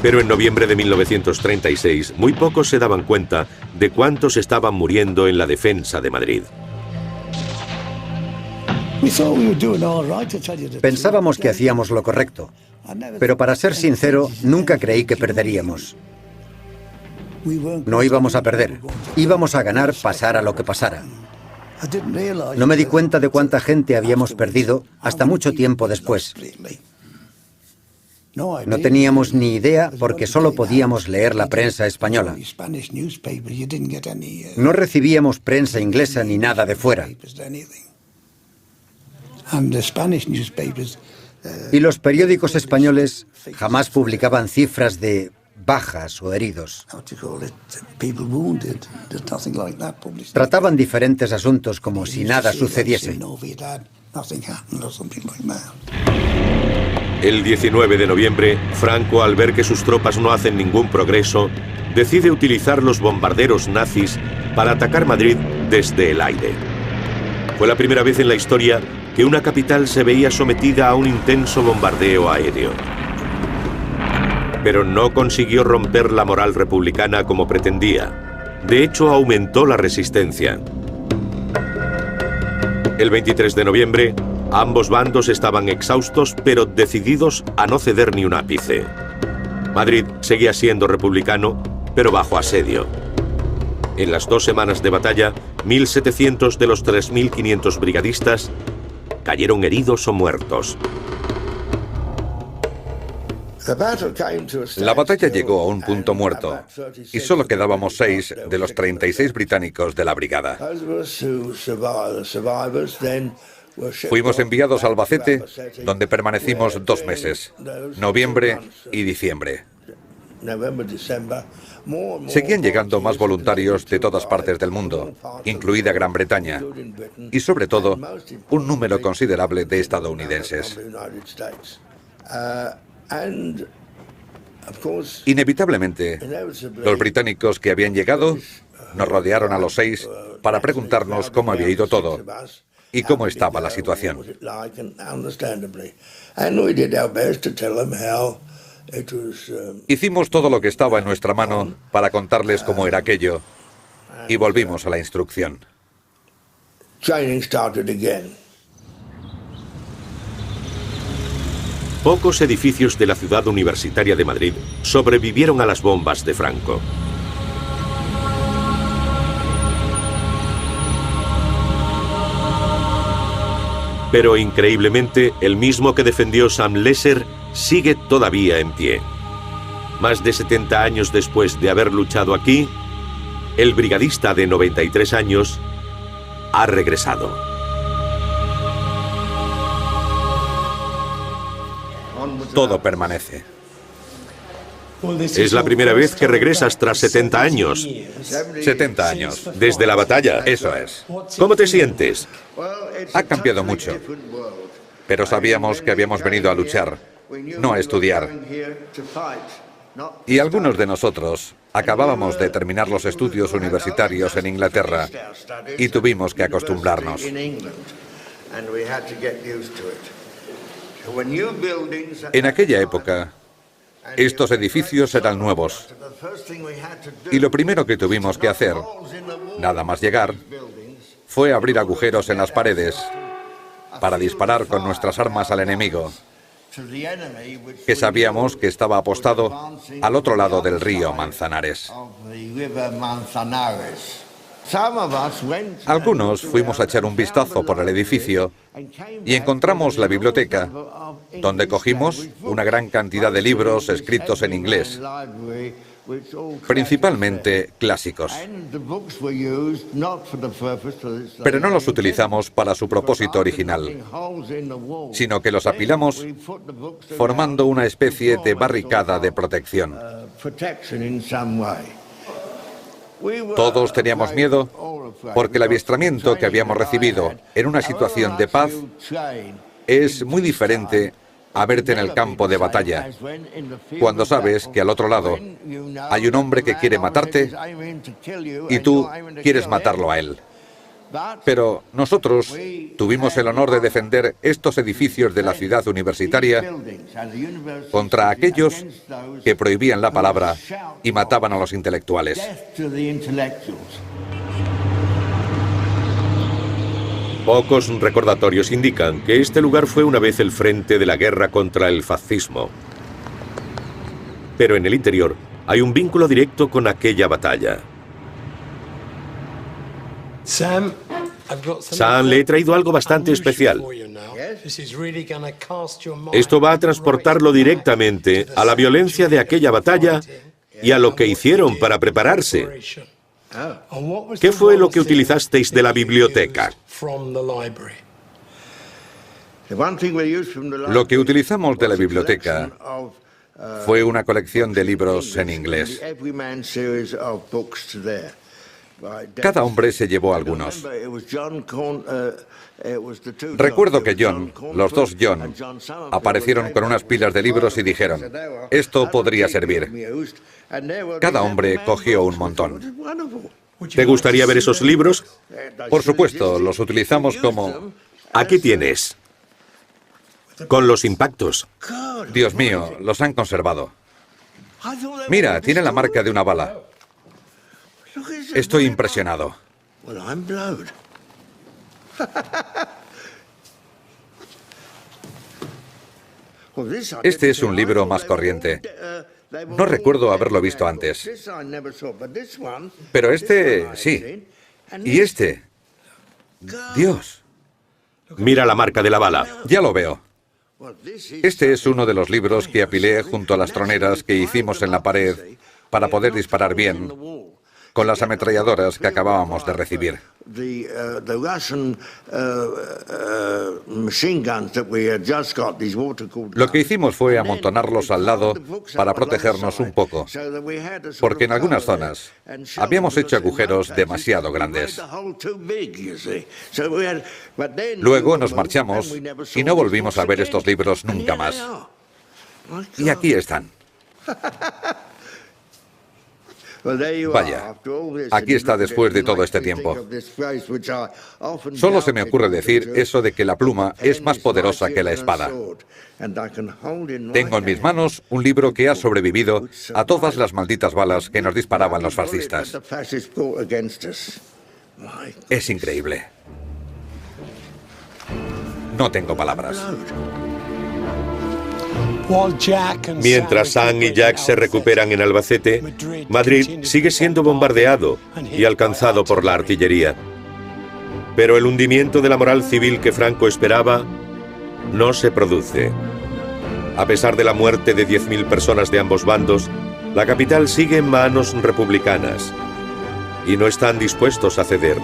Pero en noviembre de 1936, muy pocos se daban cuenta de cuántos estaban muriendo en la defensa de Madrid. Pensábamos que hacíamos lo correcto, pero para ser sincero, nunca creí que perderíamos. No íbamos a perder, íbamos a ganar pasara lo que pasara. No me di cuenta de cuánta gente habíamos perdido hasta mucho tiempo después. No teníamos ni idea porque solo podíamos leer la prensa española. No recibíamos prensa inglesa ni nada de fuera. Y los periódicos españoles jamás publicaban cifras de bajas o heridos. Trataban diferentes asuntos como si nada sucediese. El 19 de noviembre, Franco, al ver que sus tropas no hacen ningún progreso, decide utilizar los bombarderos nazis para atacar Madrid desde el aire. Fue la primera vez en la historia que una capital se veía sometida a un intenso bombardeo aéreo. Pero no consiguió romper la moral republicana como pretendía. De hecho, aumentó la resistencia. El 23 de noviembre, Ambos bandos estaban exhaustos, pero decididos a no ceder ni un ápice. Madrid seguía siendo republicano, pero bajo asedio. En las 2 semanas de batalla, 1.700 de los 3.500 brigadistas cayeron heridos o muertos. La batalla llegó a un punto muerto y solo quedábamos 6 de los 36 británicos de la brigada. Fuimos enviados a Albacete, donde permanecimos 2 meses, noviembre y diciembre. Seguían llegando más voluntarios de todas partes del mundo, incluida Gran Bretaña, y sobre todo, un número considerable de estadounidenses. Inevitablemente, los británicos que habían llegado nos rodearon a los 6 para preguntarnos cómo había ido todo y cómo estaba la situación. Hicimos todo lo que estaba en nuestra mano para contarles cómo era aquello y volvimos a la instrucción. Pocos edificios de la ciudad universitaria de Madrid sobrevivieron a las bombas de Franco. Pero increíblemente, el mismo que defendió Sam Lesser sigue todavía en pie. Más de 70 años después de haber luchado aquí, el brigadista de 93 años ha regresado. Todo permanece. Es la primera vez que regresas tras 70 años. 70 años. Desde la batalla. Eso es. ¿Cómo te sientes? Ha cambiado mucho. Pero sabíamos que habíamos venido a luchar, no a estudiar. Y algunos de nosotros acabábamos de terminar los estudios universitarios en Inglaterra y tuvimos que acostumbrarnos. En aquella época, estos edificios eran nuevos. Y lo primero que tuvimos que hacer, nada más llegar, fue abrir agujeros en las paredes para disparar con nuestras armas al enemigo, que sabíamos que estaba apostado al otro lado del río Manzanares. Algunos fuimos a echar un vistazo por el edificio y encontramos la biblioteca, donde cogimos una gran cantidad de libros escritos en inglés, principalmente clásicos. Pero no los utilizamos para su propósito original, sino que los apilamos formando una especie de barricada de protección. Todos teníamos miedo porque el avistamiento que habíamos recibido en una situación de paz es muy diferente a verte en el campo de batalla, cuando sabes que al otro lado hay un hombre que quiere matarte y tú quieres matarlo a él. Pero nosotros tuvimos el honor de defender estos edificios de la ciudad universitaria contra aquellos que prohibían la palabra y mataban a los intelectuales. Pocos recordatorios indican que este lugar fue una vez el frente de la guerra contra el fascismo. Pero en el interior hay un vínculo directo con aquella batalla. Sam, le he traído algo bastante especial. Esto va a transportarlo directamente a la violencia de aquella batalla y a lo que hicieron para prepararse. ¿Qué fue lo que utilizasteis de la biblioteca? Lo que utilizamos de la biblioteca fue una colección de libros en inglés. Cada hombre se llevó algunos. Recuerdo que los dos John, aparecieron con unas pilas de libros y dijeron, esto podría servir. Cada hombre cogió un montón. ¿Te gustaría ver esos libros? Por supuesto, los utilizamos como... Aquí tienes. Con los impactos. Dios mío, los han conservado. Mira, tiene la marca de una bala. Estoy impresionado. Este es un libro más corriente. No recuerdo haberlo visto antes. Pero este, sí. Y este... Dios. Mira la marca de la bala. Ya lo veo. Este es uno de los libros que apilé junto a las troneras que hicimos en la pared para poder disparar bien con las ametralladoras que acabábamos de recibir. Lo que hicimos fue amontonarlos al lado para protegernos un poco, porque en algunas zonas habíamos hecho agujeros demasiado grandes. Luego nos marchamos y no volvimos a ver estos libros nunca más. Y aquí están. Vaya, aquí está después de todo este tiempo. Solo se me ocurre decir eso de que la pluma es más poderosa que la espada. Tengo en mis manos un libro que ha sobrevivido a todas las malditas balas que nos disparaban los fascistas. Es increíble. No tengo palabras. Mientras Sam y Jack se recuperan en Albacete, Madrid sigue siendo bombardeado y alcanzado por la artillería. Pero el hundimiento de la moral civil que Franco esperaba no se produce. A pesar de la muerte de 10.000 personas de ambos bandos, la capital sigue en manos republicanas y no están dispuestos a ceder.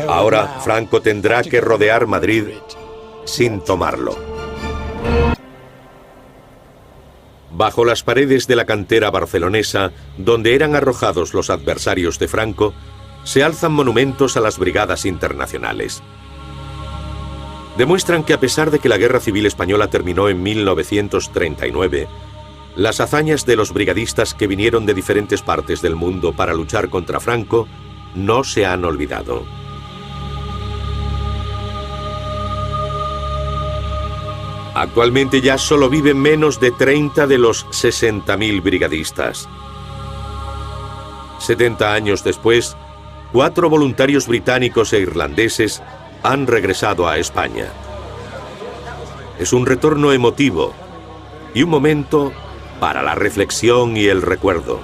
Ahora Franco tendrá que rodear Madrid sin tomarlo. Bajo las paredes de la cantera barcelonesa, donde eran arrojados los adversarios de Franco, se alzan monumentos a las brigadas internacionales. Demuestran que a pesar de que la Guerra Civil Española terminó en 1939, las hazañas de los brigadistas que vinieron de diferentes partes del mundo para luchar contra Franco no se han olvidado. Actualmente ya solo viven menos de 30 de los 60.000 brigadistas. 70 años después, 4 voluntarios británicos e irlandeses han regresado a España. Es un retorno emotivo y un momento para la reflexión y el recuerdo.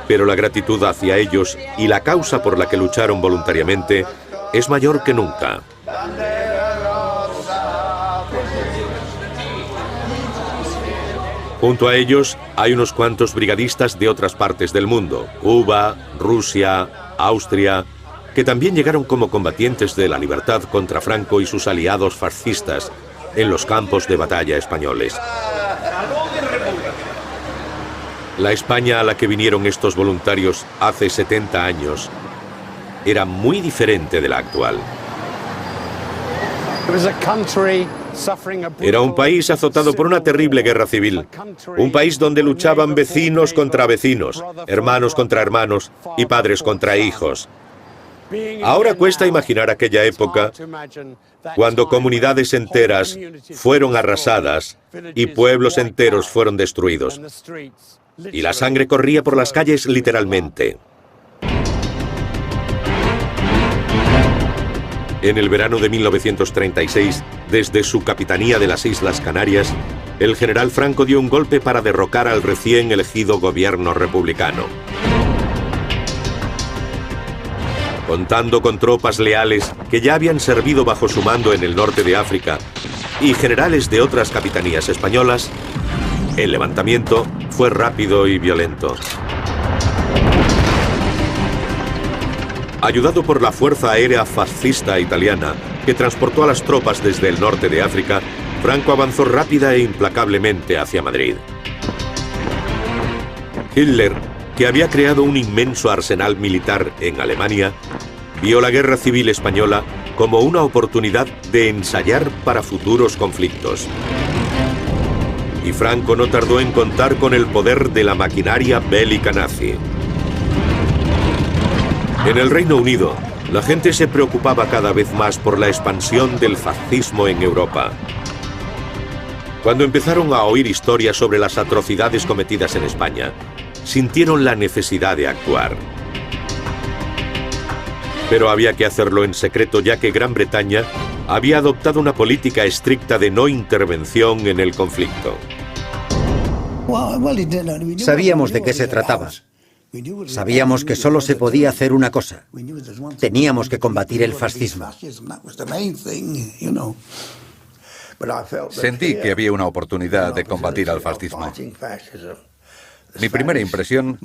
Pero la gratitud hacia ellos y la causa por la que lucharon voluntariamente es mayor que nunca. Junto a ellos hay unos cuantos brigadistas de otras partes del mundo, Cuba, Rusia, Austria, que también llegaron como combatientes de la libertad contra Franco y sus aliados fascistas en los campos de batalla españoles. La España a la que vinieron estos voluntarios hace 70 años era muy diferente de la actual. Era un país azotado por una terrible guerra civil, un país donde luchaban vecinos contra vecinos, hermanos contra hermanos y padres contra hijos. Ahora cuesta imaginar aquella época cuando comunidades enteras fueron arrasadas y pueblos enteros fueron destruidos. Y la sangre corría por las calles literalmente. En el verano de 1936, desde su capitanía de las Islas Canarias, el general Franco dio un golpe para derrocar al recién elegido gobierno republicano. Contando con tropas leales que ya habían servido bajo su mando en el norte de África y generales de otras capitanías españolas, el levantamiento fue rápido y violento. Ayudado por la Fuerza Aérea Fascista Italiana, que transportó a las tropas desde el norte de África, Franco avanzó rápida e implacablemente hacia Madrid. Hitler, que había creado un inmenso arsenal militar en Alemania, vio la Guerra Civil Española como una oportunidad de ensayar para futuros conflictos. Y Franco no tardó en contar con el poder de la maquinaria bélica nazi. En el Reino Unido, la gente se preocupaba cada vez más por la expansión del fascismo en Europa. Cuando empezaron a oír historias sobre las atrocidades cometidas en España, sintieron la necesidad de actuar. Pero había que hacerlo en secreto, ya que Gran Bretaña había adoptado una política estricta de no intervención en el conflicto. Sabíamos de qué se trataba. Sabíamos que solo se podía hacer una cosa. Teníamos que combatir el fascismo. Sentí que había una oportunidad de combatir al fascismo. Mi primera impresión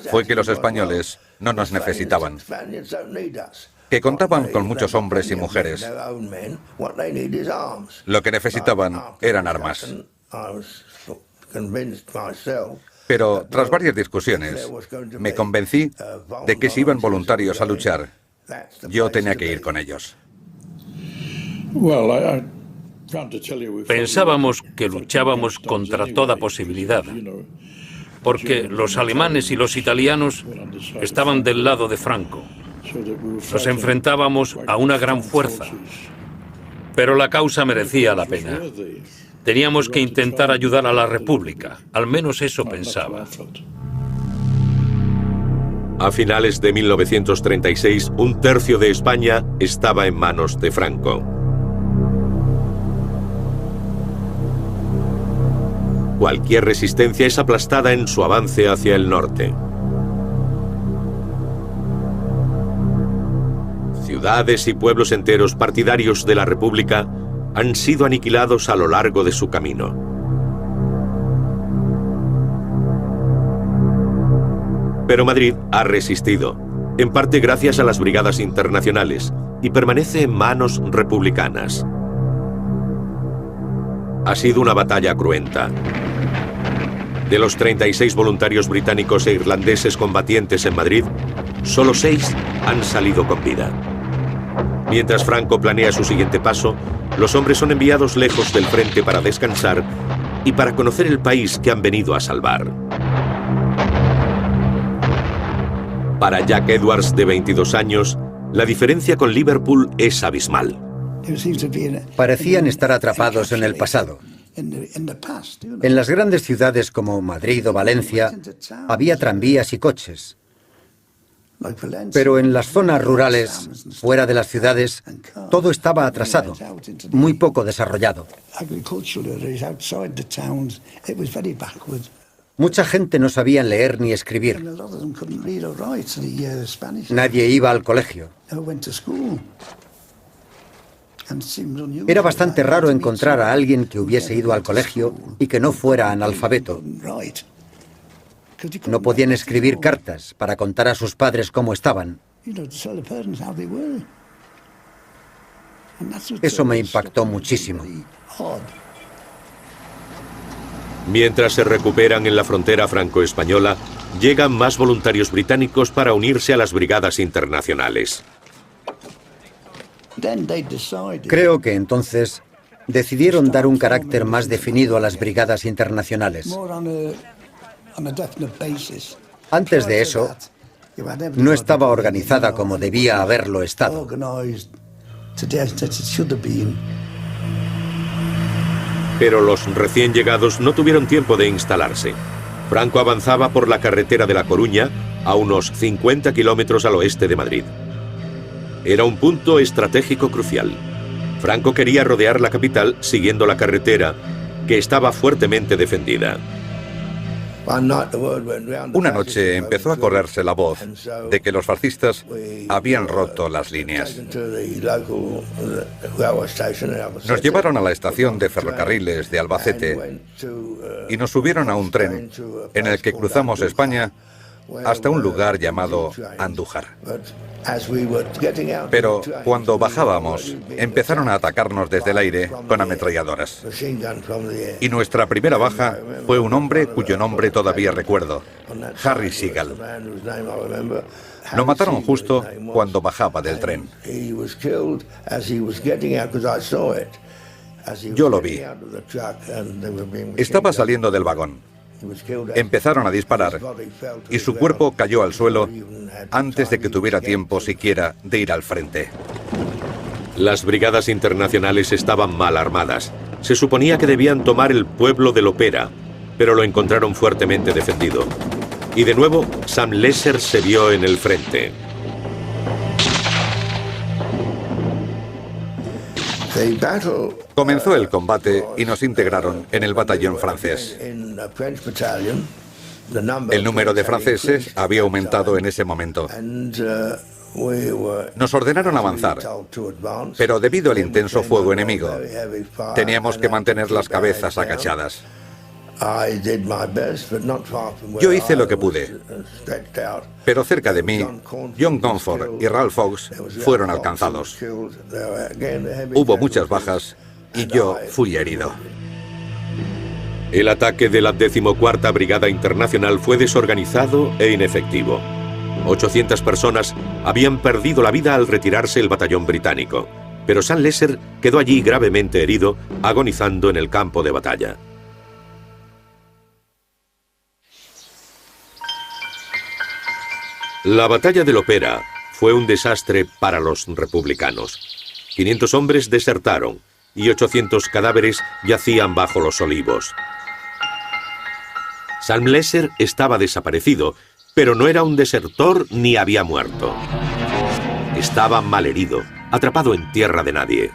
fue que los españoles no nos necesitaban, que contaban con muchos hombres y mujeres. Lo que necesitaban eran armas. Pero tras varias discusiones, me convencí de que si iban voluntarios a luchar, yo tenía que ir con ellos. Pensábamos que luchábamos contra toda posibilidad, porque los alemanes y los italianos estaban del lado de Franco. Nos enfrentábamos a una gran fuerza, pero la causa merecía la pena. Teníamos que intentar ayudar a la República, al menos eso pensaba. A finales de 1936, un tercio de España estaba en manos de Franco. Cualquier resistencia es aplastada en su avance hacia el norte. Ciudades y pueblos enteros partidarios de la República han sido aniquilados a lo largo de su camino. Pero Madrid ha resistido, en parte gracias a las brigadas internacionales, y permanece en manos republicanas. Ha sido una batalla cruenta. De los 36 voluntarios británicos e irlandeses combatientes en Madrid, solo 6 han salido con vida. Mientras Franco planea su siguiente paso, los hombres son enviados lejos del frente para descansar y para conocer el país que han venido a salvar. Para Jack Edwards, de 22 años, la diferencia con Liverpool es abismal. Parecían estar atrapados en el pasado. En las grandes ciudades como Madrid o Valencia había tranvías y coches. Pero en las zonas rurales, fuera de las ciudades, todo estaba atrasado, muy poco desarrollado. Mucha gente no sabía leer ni escribir. Nadie iba al colegio. Era bastante raro encontrar a alguien que hubiese ido al colegio y que no fuera analfabeto. No podían escribir cartas para contar a sus padres cómo estaban. Eso me impactó muchísimo. Mientras se recuperan en la frontera franco-española, llegan más voluntarios británicos para unirse a las brigadas internacionales. Creo que entonces decidieron dar un carácter más definido a las brigadas internacionales. Antes de eso, no estaba organizada como debía haberlo estado. Pero los recién llegados no tuvieron tiempo de instalarse. Franco avanzaba por la carretera de La Coruña, a unos 50 kilómetros al oeste de Madrid. Era un punto estratégico crucial. Franco quería rodear la capital siguiendo la carretera, que estaba fuertemente defendida. Una noche empezó a correrse la voz de que los fascistas habían roto las líneas. Nos llevaron a la estación de ferrocarriles de Albacete y nos subieron a un tren en el que cruzamos España hasta un lugar llamado Andújar. Pero cuando bajábamos, empezaron a atacarnos desde el aire con ametralladoras. Y nuestra primera baja fue un hombre cuyo nombre todavía recuerdo, Harry Seagal. Lo mataron justo cuando bajaba del tren. Yo lo vi. Estaba saliendo del vagón. Empezaron a disparar y su cuerpo cayó al suelo antes de que tuviera tiempo siquiera de ir al frente. Las brigadas internacionales estaban mal armadas. Se suponía que debían tomar el pueblo de Lopera, pero lo encontraron fuertemente defendido. Y de nuevo, Sam Lesser se vio en el frente. Comenzó el combate y nos integraron en el batallón francés. El número de franceses había aumentado en ese momento. Nos ordenaron avanzar, pero debido al intenso fuego enemigo, teníamos que mantener las cabezas agachadas. Yo hice lo que pude, pero cerca de mí, John Comfort y Ralph Fox fueron alcanzados. Hubo muchas bajas y yo fui herido. El ataque de la 14ª Brigada Internacional fue desorganizado e inefectivo. 800 personas habían perdido la vida al retirarse el batallón británico, pero Sam Lesser quedó allí gravemente herido, agonizando en el campo de batalla. La batalla de Lopera fue un desastre para los republicanos. 500 hombres desertaron y 800 cadáveres yacían bajo los olivos. Sam Lesser estaba desaparecido, pero no era un desertor ni había muerto. Estaba malherido, atrapado en tierra de nadie.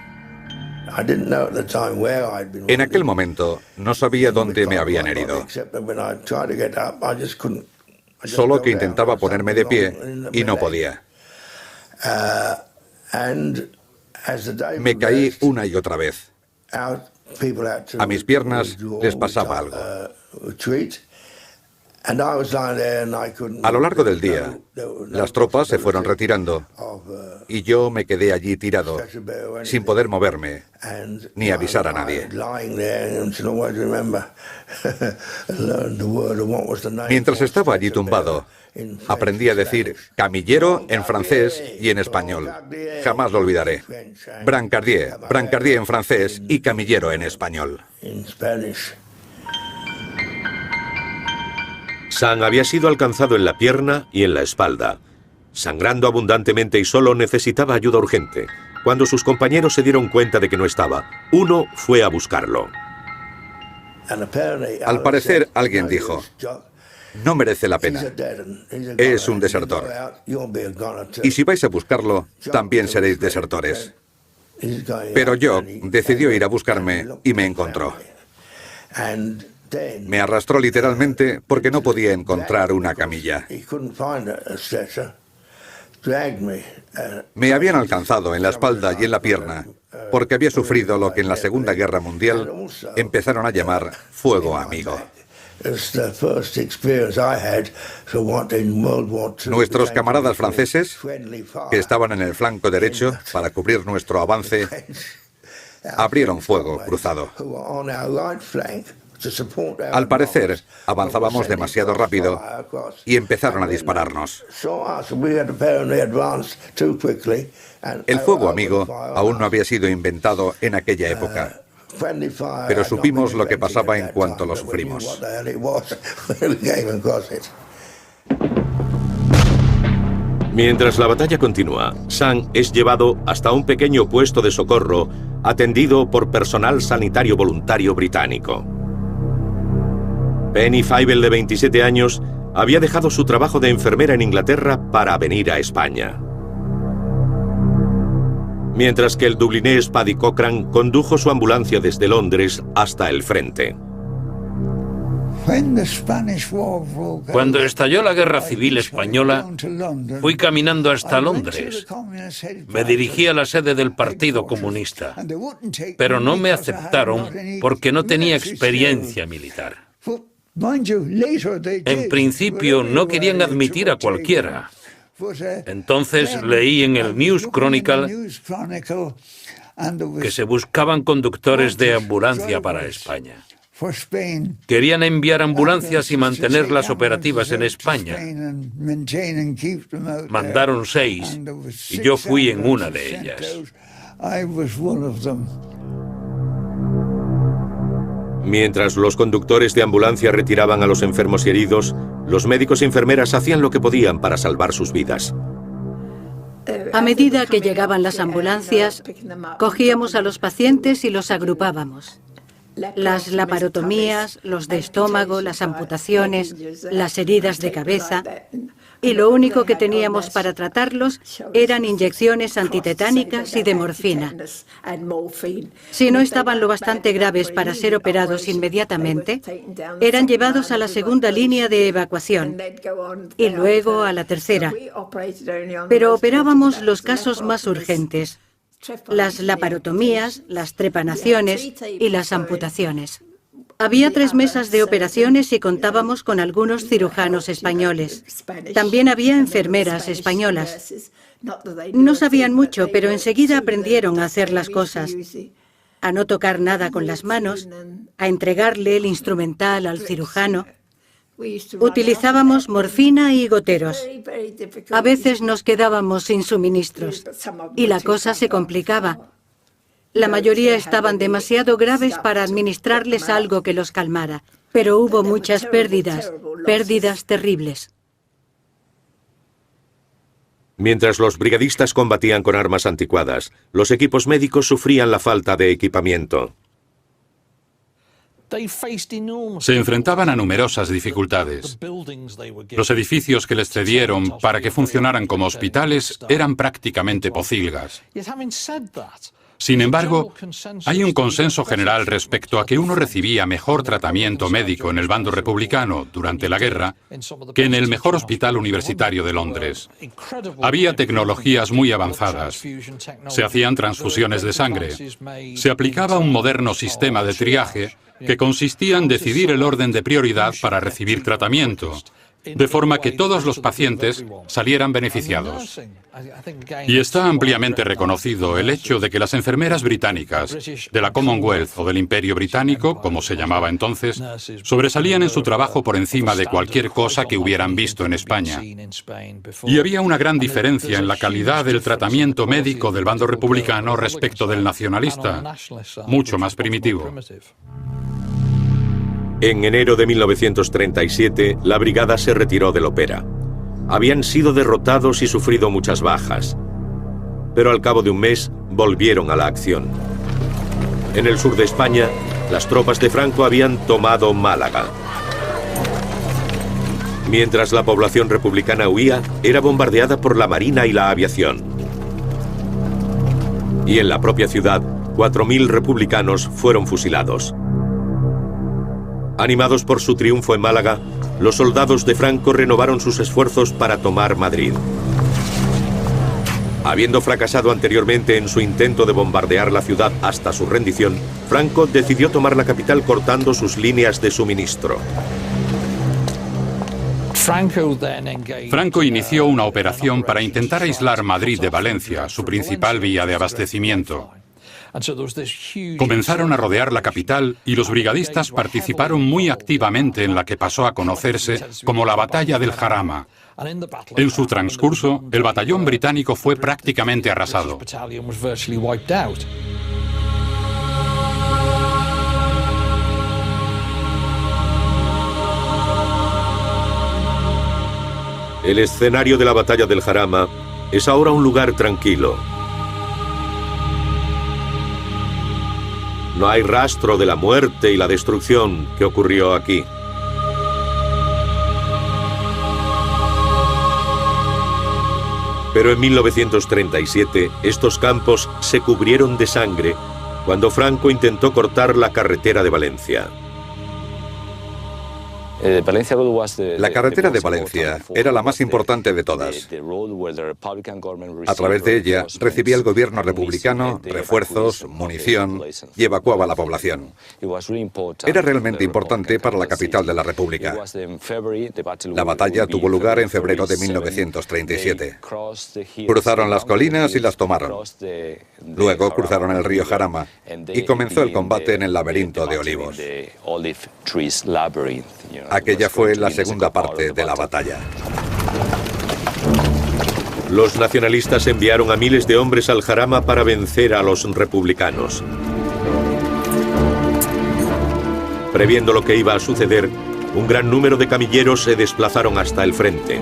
En aquel momento no sabía dónde me habían herido. Solo que intentaba ponerme de pie y no podía. Me caí una y otra vez. A mis piernas les pasaba algo. A lo largo del día, las tropas se fueron retirando y yo me quedé allí tirado, sin poder moverme, ni avisar a nadie. Mientras estaba allí tumbado, aprendí a decir camillero en francés y en español. Jamás lo olvidaré. Brancardier, brancardier en francés y camillero en español. Sam había sido alcanzado en la pierna y en la espalda. Sangrando abundantemente y solo, necesitaba ayuda urgente. Cuando sus compañeros se dieron cuenta de que no estaba, uno fue a buscarlo. Al parecer, alguien dijo, no merece la pena. Es un desertor. Y si vais a buscarlo, también seréis desertores. Pero Jock decidió ir a buscarme y me encontró. Me arrastró literalmente porque no podía encontrar una camilla. Me habían alcanzado en la espalda y en la pierna porque había sufrido lo que en la Segunda Guerra Mundial empezaron a llamar fuego amigo. Nuestros camaradas franceses, que estaban en el flanco derecho para cubrir nuestro avance, abrieron fuego cruzado. Al parecer, avanzábamos demasiado rápido y empezaron a dispararnos. El fuego amigo aún no había sido inventado en aquella época, pero supimos lo que pasaba en cuanto lo sufrimos. Mientras la batalla continúa, Sam es llevado hasta un pequeño puesto de socorro atendido por personal sanitario voluntario británico. Penny Fievel, de 27 años, había dejado su trabajo de enfermera en Inglaterra para venir a España. Mientras que el dublinés Paddy Cochran condujo su ambulancia desde Londres hasta el frente. Cuando estalló la Guerra Civil Española, fui caminando hasta Londres. Me dirigí a la sede del Partido Comunista, pero no me aceptaron porque no tenía experiencia militar. En principio no querían admitir a cualquiera. Entonces leí en el News Chronicle que se buscaban conductores de ambulancia para España. Querían enviar ambulancias y mantenerlas operativas en España. Mandaron 6 y yo fui en una de ellas. Mientras los conductores de ambulancia retiraban a los enfermos y heridos, los médicos y enfermeras hacían lo que podían para salvar sus vidas. A medida que llegaban las ambulancias, cogíamos a los pacientes y los agrupábamos. Las laparotomías, los de estómago, las amputaciones, las heridas de cabeza. y lo único que teníamos para tratarlos eran inyecciones antitetánicas y de morfina. Si no estaban lo bastante graves para ser operados inmediatamente, eran llevados a la segunda línea de evacuación y luego a la tercera. Pero operábamos los casos más urgentes: las laparotomías, las trepanaciones y las amputaciones. Había 3 mesas de operaciones y contábamos con algunos cirujanos españoles. También había enfermeras españolas. No sabían mucho, pero enseguida aprendieron a hacer las cosas, a no tocar nada con las manos, a entregarle el instrumental al cirujano. Utilizábamos morfina y goteros. A veces nos quedábamos sin suministros y la cosa se complicaba. La mayoría estaban demasiado graves para administrarles algo que los calmara, pero hubo muchas pérdidas terribles. Mientras los brigadistas combatían con armas anticuadas, los equipos médicos sufrían la falta de equipamiento. Se enfrentaban a numerosas dificultades. Los edificios que les cedieron para que funcionaran como hospitales eran prácticamente pocilgas. Sin embargo, hay un consenso general respecto a que uno recibía mejor tratamiento médico en el bando republicano durante la guerra que en el mejor hospital universitario de Londres. Había tecnologías muy avanzadas. Se hacían transfusiones de sangre. Se aplicaba un moderno sistema de triaje que consistía en decidir el orden de prioridad para recibir tratamiento, de forma que todos los pacientes salieran beneficiados. Y está ampliamente reconocido el hecho de que las enfermeras británicas, de la Commonwealth o del Imperio Británico, como se llamaba entonces, sobresalían en su trabajo por encima de cualquier cosa que hubieran visto en España. Y había una gran diferencia en la calidad del tratamiento médico del bando republicano respecto del nacionalista, mucho más primitivo. En enero de 1937, la brigada se retiró del Opera. Habían sido derrotados y sufrido muchas bajas. Pero al cabo de un mes, volvieron a la acción. En el sur de España, las tropas de Franco habían tomado Málaga. Mientras la población republicana huía, era bombardeada por la marina y la aviación. Y en la propia ciudad, 4.000 republicanos fueron fusilados. Animados por su triunfo en Málaga, los soldados de Franco renovaron sus esfuerzos para tomar Madrid. Habiendo fracasado anteriormente en su intento de bombardear la ciudad hasta su rendición, Franco decidió tomar la capital cortando sus líneas de suministro. Franco inició una operación para intentar aislar Madrid de Valencia, su principal vía de abastecimiento. Comenzaron a rodear la capital y los brigadistas participaron muy activamente en la que pasó a conocerse como la Batalla del Jarama. En su transcurso, el batallón británico fue prácticamente arrasado. El escenario de la Batalla del Jarama es ahora un lugar tranquilo. No hay rastro de la muerte y la destrucción que ocurrió aquí. Pero en 1937, estos campos se cubrieron de sangre cuando Franco intentó cortar la carretera de Valencia. La carretera de Valencia era la más importante de todas. A través de ella recibía el gobierno republicano refuerzos, munición y evacuaba a la población. Era realmente importante para la capital de la República. La batalla tuvo lugar en febrero de 1937. Cruzaron las colinas y las tomaron. Luego cruzaron el río Jarama y comenzó el combate en el laberinto de olivos. Aquella fue la segunda parte de la batalla. Los nacionalistas enviaron a miles de hombres al Jarama para vencer a los republicanos. Previendo lo que iba a suceder, un gran número de camilleros se desplazaron hasta el frente.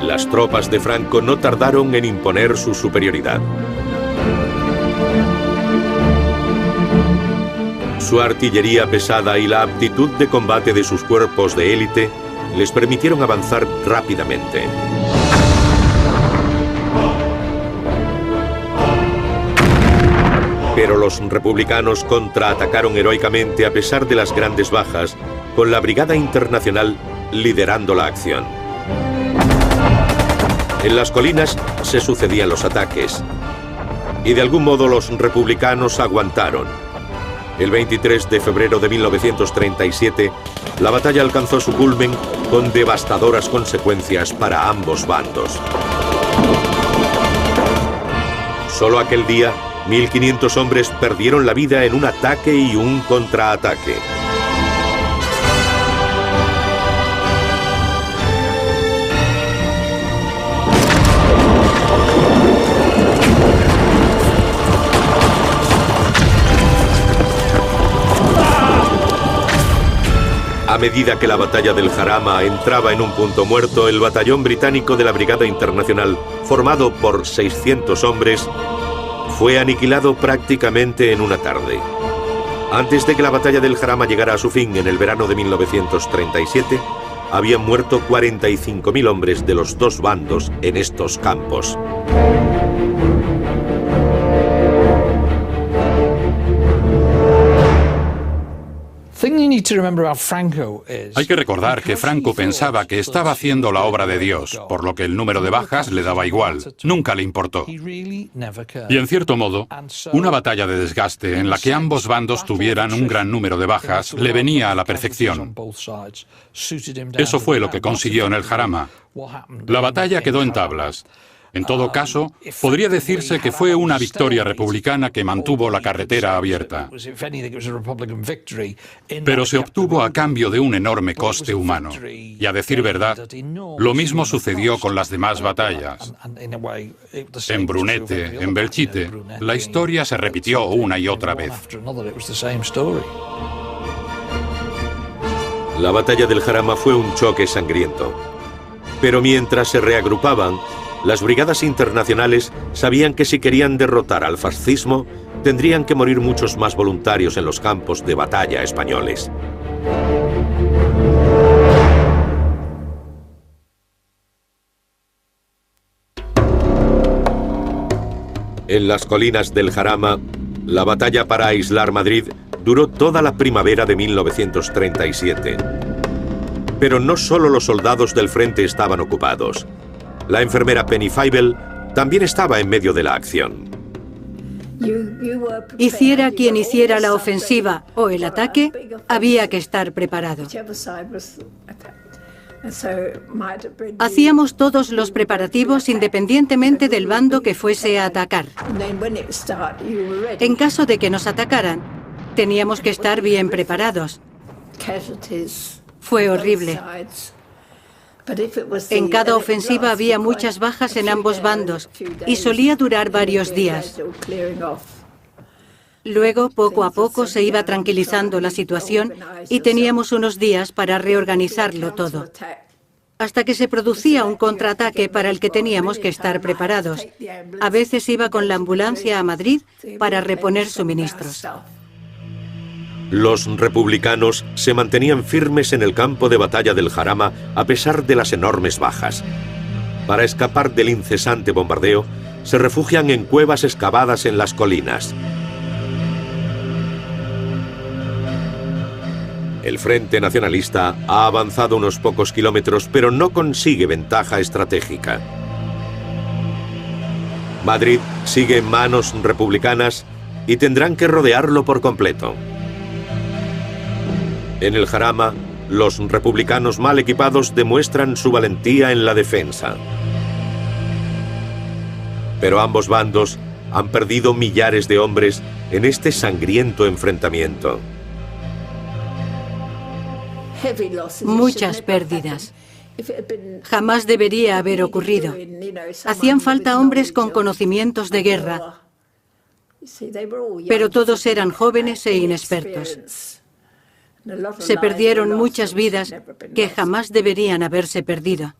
Las tropas de Franco no tardaron en imponer su superioridad. Su artillería pesada y la aptitud de combate de sus cuerpos de élite les permitieron avanzar rápidamente. Pero los republicanos contraatacaron heroicamente a pesar de las grandes bajas, con la Brigada Internacional liderando la acción. En las colinas se sucedían los ataques, y de algún modo los republicanos aguantaron. El 23 de febrero de 1937, la batalla alcanzó su culmen con devastadoras consecuencias para ambos bandos. Solo aquel día, 1.500 hombres perdieron la vida en un ataque y un contraataque. A medida que la batalla del Jarama entraba en un punto muerto, el batallón británico de la Brigada Internacional, formado por 600 hombres, fue aniquilado prácticamente en una tarde. Antes de que la batalla del Jarama llegara a su fin en el verano de 1937, habían muerto 45.000 hombres de los dos bandos en estos campos. Hay que recordar que Franco pensaba que estaba haciendo la obra de Dios, por lo que el número de bajas le daba igual, nunca le importó. Y en cierto modo, una batalla de desgaste en la que ambos bandos tuvieran un gran número de bajas le venía a la perfección. Eso fue lo que consiguió en el Jarama. La batalla quedó en tablas. En todo caso, podría decirse que fue una victoria republicana que mantuvo la carretera abierta. Pero se obtuvo a cambio de un enorme coste humano. Y a decir verdad, lo mismo sucedió con las demás batallas. En Brunete, en Belchite, la historia se repitió una y otra vez. La batalla del Jarama fue un choque sangriento. Pero mientras se reagrupaban, las brigadas internacionales sabían que si querían derrotar al fascismo, tendrían que morir muchos más voluntarios en los campos de batalla españoles. En las colinas del Jarama, la batalla para aislar Madrid duró toda la primavera de 1937. Pero no solo los soldados del frente estaban ocupados. La enfermera Penny Feibel también estaba en medio de la acción. Hiciera quien hiciera la ofensiva o el ataque, había que estar preparado. Hacíamos todos los preparativos independientemente del bando que fuese a atacar. En caso de que nos atacaran, teníamos que estar bien preparados. Fue horrible. En cada ofensiva había muchas bajas en ambos bandos y solía durar varios días. Luego, poco a poco, se iba tranquilizando la situación y teníamos unos días para reorganizarlo todo. Hasta que se producía un contraataque para el que teníamos que estar preparados. A veces iba con la ambulancia a Madrid para reponer suministros. Los republicanos se mantenían firmes en el campo de batalla del Jarama a pesar de las enormes bajas. Para escapar del incesante bombardeo, se refugian en cuevas excavadas en las colinas. El Frente Nacionalista ha avanzado unos pocos kilómetros, pero no consigue ventaja estratégica. Madrid sigue en manos republicanas y tendrán que rodearlo por completo. En el Jarama, los republicanos mal equipados demuestran su valentía en la defensa. Pero ambos bandos han perdido millares de hombres en este sangriento enfrentamiento. Muchas pérdidas. Jamás debería haber ocurrido. Hacían falta hombres con conocimientos de guerra, pero todos eran jóvenes e inexpertos. Se perdieron muchas vidas que jamás deberían haberse perdido.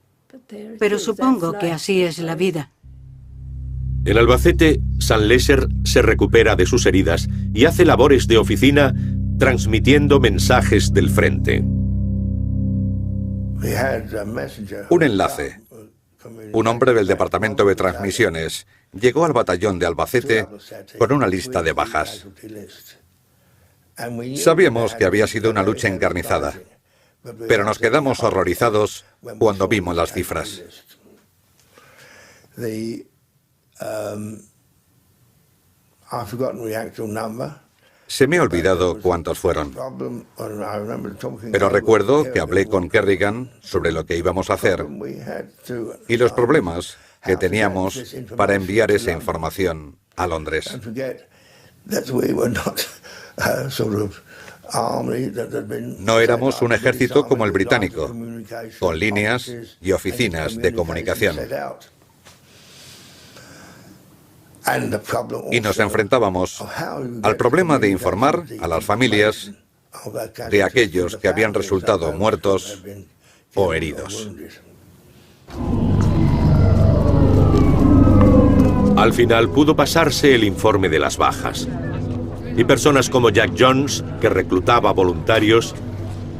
Pero supongo que así es la vida. En Albacete, Sanlesser se recupera de sus heridas y hace labores de oficina transmitiendo mensajes del frente. Un enlace. Un hombre del departamento de transmisiones llegó al batallón de Albacete con una lista de bajas. Sabíamos que había sido una lucha encarnizada, pero nos quedamos horrorizados cuando vimos las cifras. Se me ha olvidado cuántos fueron, pero recuerdo que hablé con Kerrigan sobre lo que íbamos a hacer y los problemas que teníamos para enviar esa información a Londres. No éramos un ejército como el británico, con líneas y oficinas de comunicación. Y nos enfrentábamos al problema de informar a las familias de aquellos que habían resultado muertos o heridos. Al final pudo pasarse el informe de las bajas. Y personas como Jack Jones, que reclutaba voluntarios,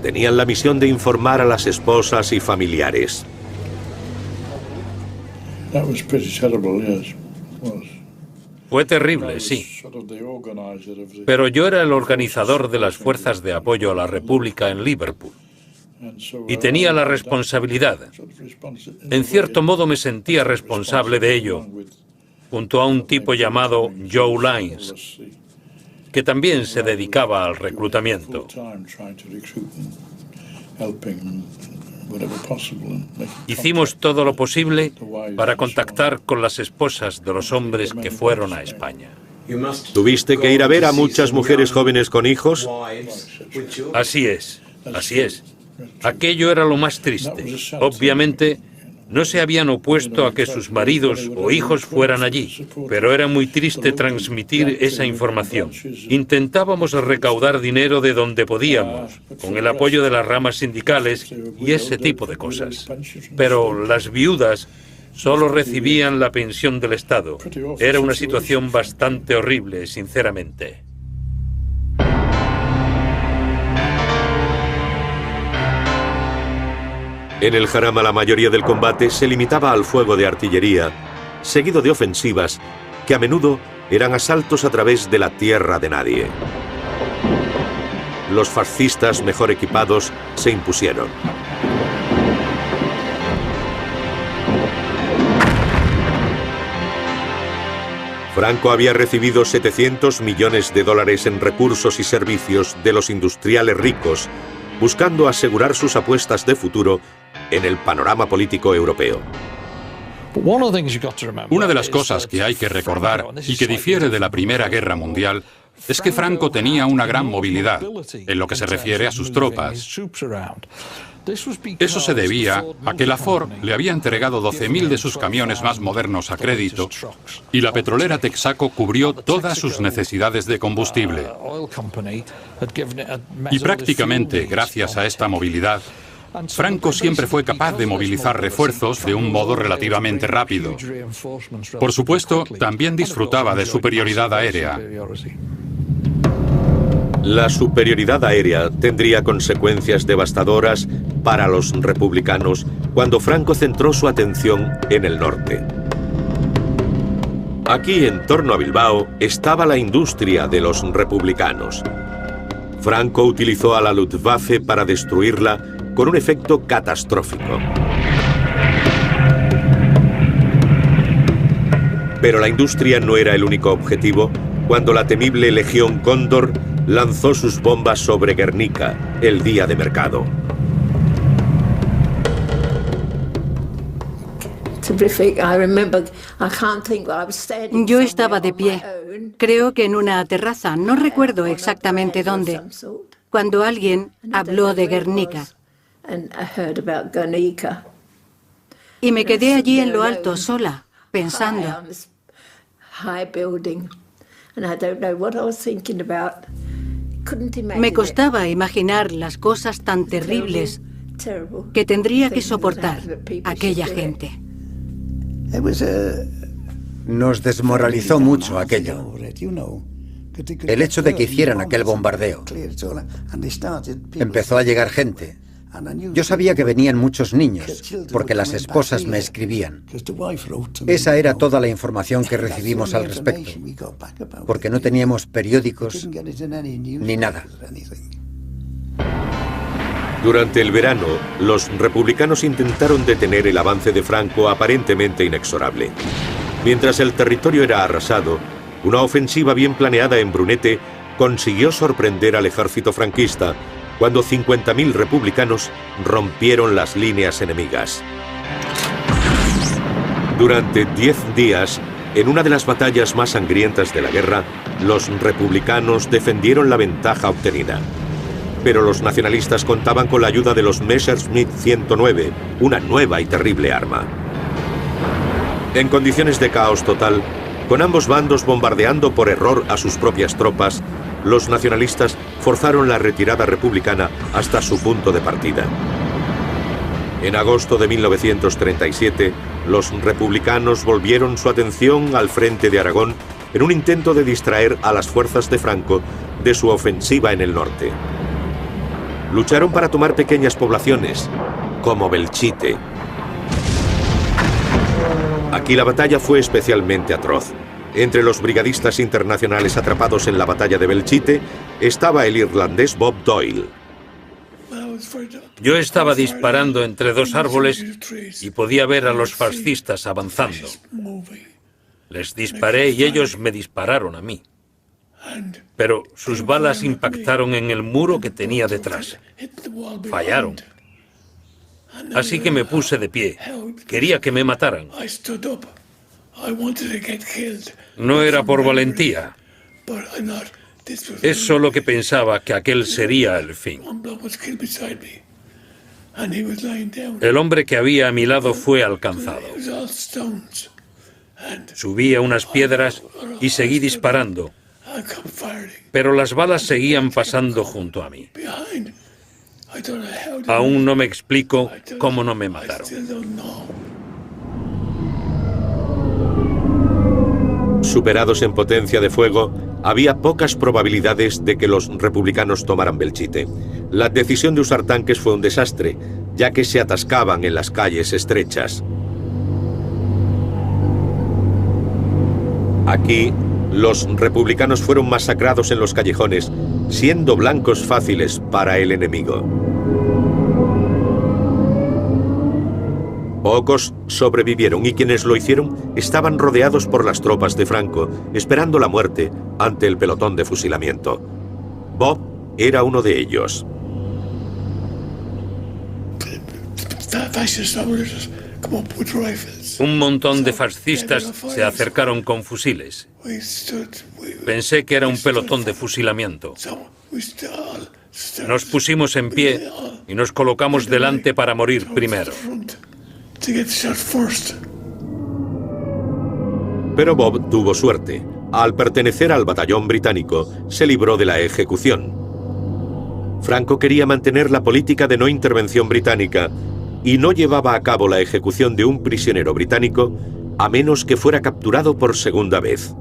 tenían la misión de informar a las esposas y familiares. Fue terrible, sí. Pero yo era el organizador de las fuerzas de apoyo a la República en Liverpool. Y tenía la responsabilidad. En cierto modo me sentía responsable de ello, junto a un tipo llamado Joe Lyons, que también se dedicaba al reclutamiento. Hicimos todo lo posible para contactar con las esposas de los hombres que fueron a España. ¿Tuviste que ir a ver a muchas mujeres jóvenes con hijos? Así es, así es. Aquello era lo más triste. Obviamente, no se habían opuesto a que sus maridos o hijos fueran allí, pero era muy triste transmitir esa información. Intentábamos recaudar dinero de donde podíamos, con el apoyo de las ramas sindicales y ese tipo de cosas. Pero las viudas solo recibían la pensión del Estado. Era una situación bastante horrible, sinceramente. En el Jarama la mayoría del combate se limitaba al fuego de artillería, seguido de ofensivas que a menudo eran asaltos a través de la tierra de nadie. Los fascistas mejor equipados se impusieron. Franco había recibido 700 millones de dólares en recursos y servicios de los industriales ricos, buscando asegurar sus apuestas de futuro en el panorama político europeo. Una de las cosas que hay que recordar y que difiere de la Primera Guerra Mundial es que Franco tenía una gran movilidad en lo que se refiere a sus tropas. Eso se debía a que la Ford le había entregado 12.000 de sus camiones más modernos a crédito y la petrolera Texaco cubrió todas sus necesidades de combustible. Y prácticamente gracias a esta movilidad, Franco siempre fue capaz de movilizar refuerzos de un modo relativamente rápido. Por supuesto, también disfrutaba de superioridad aérea. La superioridad aérea tendría consecuencias devastadoras para los republicanos cuando Franco centró su atención en el norte. Aquí, en torno a Bilbao, estaba la industria de los republicanos. Franco utilizó a la Luftwaffe para destruirla con un efecto catastrófico. Pero la industria no era el único objetivo cuando la temible Legión Cóndor lanzó sus bombas sobre Guernica el día de mercado. Yo estaba de pie, creo que en una terraza, no recuerdo exactamente dónde, cuando alguien habló de Guernica. Y me quedé allí en lo alto, sola, pensando. Me costaba imaginar las cosas tan terribles que tendría que soportar aquella gente. Nos desmoralizó mucho aquello. el hecho de que hicieran aquel bombardeo. Empezó a llegar gente. Yo sabía que venían muchos niños, porque las esposas me escribían. Esa era toda la información que recibimos al respecto, porque no teníamos periódicos ni nada. Durante el verano, los republicanos intentaron detener el avance de Franco aparentemente inexorable. Mientras el territorio era arrasado, una ofensiva bien planeada en Brunete consiguió sorprender al ejército franquista cuando 50.000 republicanos rompieron las líneas enemigas. Durante 10 días, en una de las batallas más sangrientas de la guerra, los republicanos defendieron la ventaja obtenida. Pero los nacionalistas contaban con la ayuda de los Messerschmitt 109, una nueva y terrible arma. En condiciones de caos total, con ambos bandos bombardeando por error a sus propias tropas, los nacionalistas forzaron la retirada republicana hasta su punto de partida. En agosto de 1937, los republicanos volvieron su atención al frente de Aragón en un intento de distraer a las fuerzas de Franco de su ofensiva en el norte. Lucharon para tomar pequeñas poblaciones, como Belchite. Aquí la batalla fue especialmente atroz. Entre los brigadistas internacionales atrapados en la batalla de Belchite estaba el irlandés Bob Doyle. Yo estaba disparando entre dos árboles y podía ver a los fascistas avanzando. Les disparé y ellos me dispararon a mí. Pero sus balas impactaron en el muro que tenía detrás. Fallaron. Así que me puse de pie. Quería que me mataran. No era por valentía. Es solo que pensaba que aquel sería el fin. El hombre que había a mi lado fue alcanzado. Subí a unas piedras y seguí disparando, pero las balas seguían pasando junto a mí. Aún no me explico cómo no me mataron. Superados en potencia de fuego, había pocas probabilidades de que los republicanos tomaran Belchite. La decisión de usar tanques fue un desastre, ya que se atascaban en las calles estrechas. Aquí, los republicanos fueron masacrados en los callejones, siendo blancos fáciles para el enemigo. Pocos sobrevivieron y quienes lo hicieron estaban rodeados por las tropas de Franco, esperando la muerte ante el pelotón de fusilamiento. Bob era uno de ellos. Un montón de fascistas se acercaron con fusiles. Pensé que era un pelotón de fusilamiento. Nos pusimos en pie y nos colocamos delante para morir primero. Pero Bob tuvo suerte. Al pertenecer al batallón británico, se libró de la ejecución. Franco quería mantener la política de no intervención británica y no llevaba a cabo la ejecución de un prisionero británico a menos que fuera capturado por segunda vez.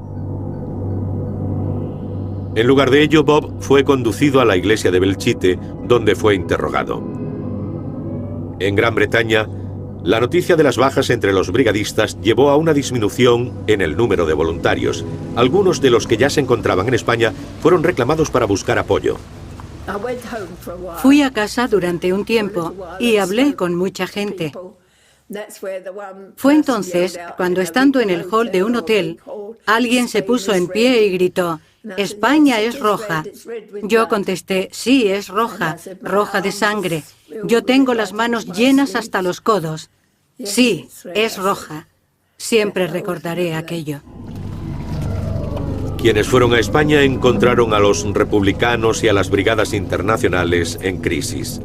En lugar de ello, Bob fue conducido a la iglesia de Belchite, donde fue interrogado. En Gran Bretaña, la noticia de las bajas entre los brigadistas llevó a una disminución en el número de voluntarios. Algunos de los que ya se encontraban en España fueron reclamados para buscar apoyo. Fui a casa durante un tiempo y hablé con mucha gente. Fue entonces cuando, estando en el hall de un hotel, alguien se puso en pie y gritó: «España es roja». Yo contesté: «Sí, es roja, roja de sangre. Yo tengo las manos llenas hasta los codos. Sí, es roja». Siempre recordaré aquello. Quienes fueron a España encontraron a los republicanos y a las brigadas internacionales en crisis.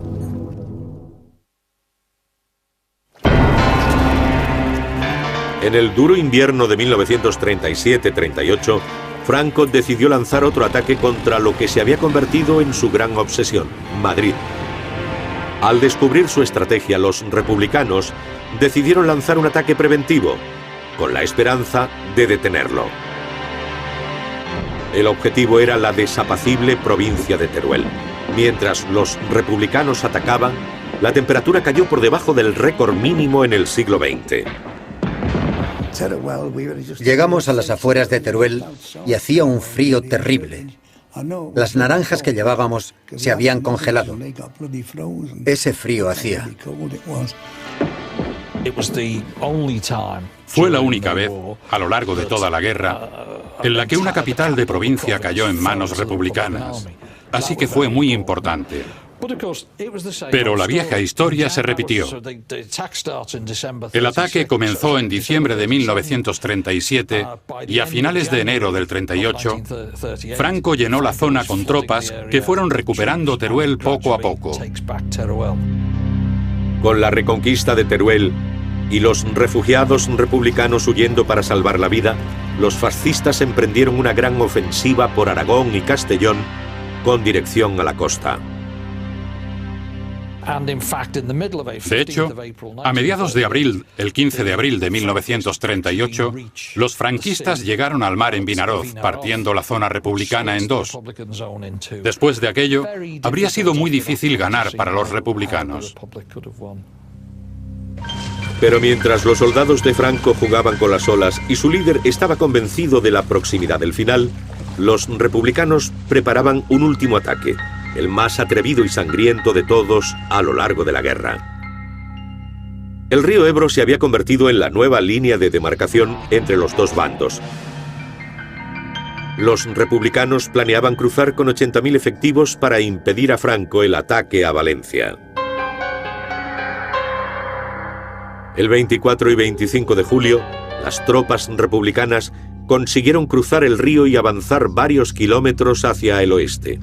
En el duro invierno de 1937-38, Franco decidió lanzar otro ataque contra lo que se había convertido en su gran obsesión, Madrid. Al descubrir su estrategia, los republicanos decidieron lanzar un ataque preventivo, con la esperanza de detenerlo. El objetivo era la desapacible provincia de Teruel. Mientras los republicanos atacaban, la temperatura cayó por debajo del récord mínimo en el siglo XX. Llegamos a las afueras de Teruel y hacía un frío terrible. Las naranjas que llevábamos se habían congelado. Ese frío hacía. Fue la única vez, a lo largo de toda la guerra, en la que una capital de provincia cayó en manos republicanas. Así que fue muy importante. Pero la vieja historia se repitió. El ataque comenzó en diciembre de 1937 y a finales de enero del 38, Franco llenó la zona con tropas que fueron recuperando Teruel poco a poco. Con la reconquista de Teruel y los refugiados republicanos huyendo para salvar la vida, los fascistas emprendieron una gran ofensiva por Aragón y Castellón con dirección a la costa. De hecho, a mediados de abril, el 15 de abril de 1938, los franquistas llegaron al mar en Vinaroz, partiendo la zona republicana en dos. Después de aquello, habría sido muy difícil ganar para los republicanos. Pero mientras los soldados de Franco jugaban con las olas y su líder estaba convencido de la proximidad del final, los republicanos preparaban un último ataque, el más atrevido y sangriento de todos a lo largo de la guerra. El río Ebro se había convertido en la nueva línea de demarcación entre los dos bandos. Los republicanos planeaban cruzar con 80.000 efectivos para impedir a Franco el ataque a Valencia. El 24 y 25 de julio, las tropas republicanas consiguieron cruzar el río y avanzar varios kilómetros hacia el oeste.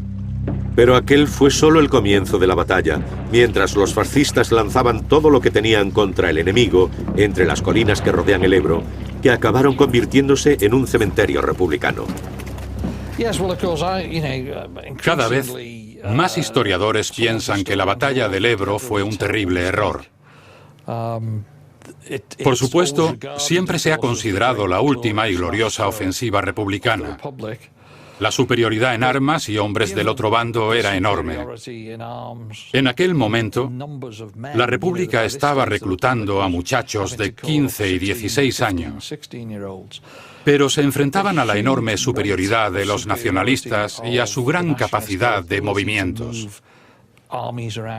Pero aquel fue solo el comienzo de la batalla, mientras los fascistas lanzaban todo lo que tenían contra el enemigo entre las colinas que rodean el Ebro, que acabaron convirtiéndose en un cementerio republicano. Cada vez más historiadores piensan que la batalla del Ebro fue un terrible error. Por supuesto, siempre se ha considerado la última y gloriosa ofensiva republicana. La superioridad en armas y hombres del otro bando era enorme. En aquel momento, la República estaba reclutando a muchachos de 15 y 16 años, pero se enfrentaban a la enorme superioridad de los nacionalistas y a su gran capacidad de movimientos.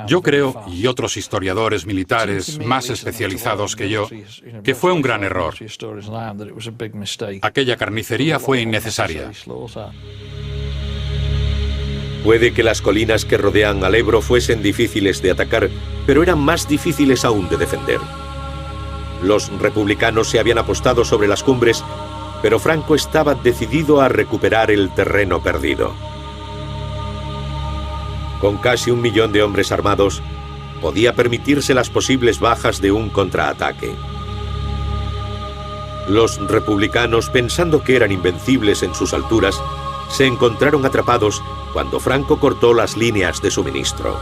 Yo creo, y otros historiadores militares más especializados que yo, que fue un gran error. Aquella carnicería fue innecesaria. Puede que las colinas que rodean al Ebro fuesen difíciles de atacar, pero eran más difíciles aún de defender. Los republicanos se habían apostado sobre las cumbres, pero Franco estaba decidido a recuperar el terreno perdido. Con casi 1 millón de hombres armados, podía permitirse las posibles bajas de un contraataque. Los republicanos, pensando que eran invencibles en sus alturas, se encontraron atrapados cuando Franco cortó las líneas de suministro.